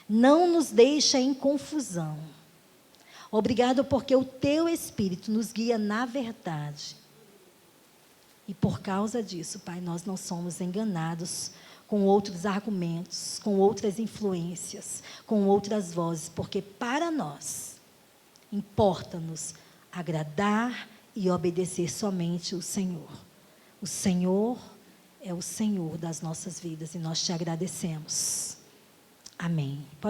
Não nos deixa em confusão. Obrigado porque o teu Espírito nos guia na verdade. E por causa disso, Pai, nós não somos enganados com outros argumentos, com outras influências, com outras vozes, porque para nós importa-nos agradar e obedecer somente o Senhor. O Senhor é o Senhor das nossas vidas e nós te agradecemos. Amém.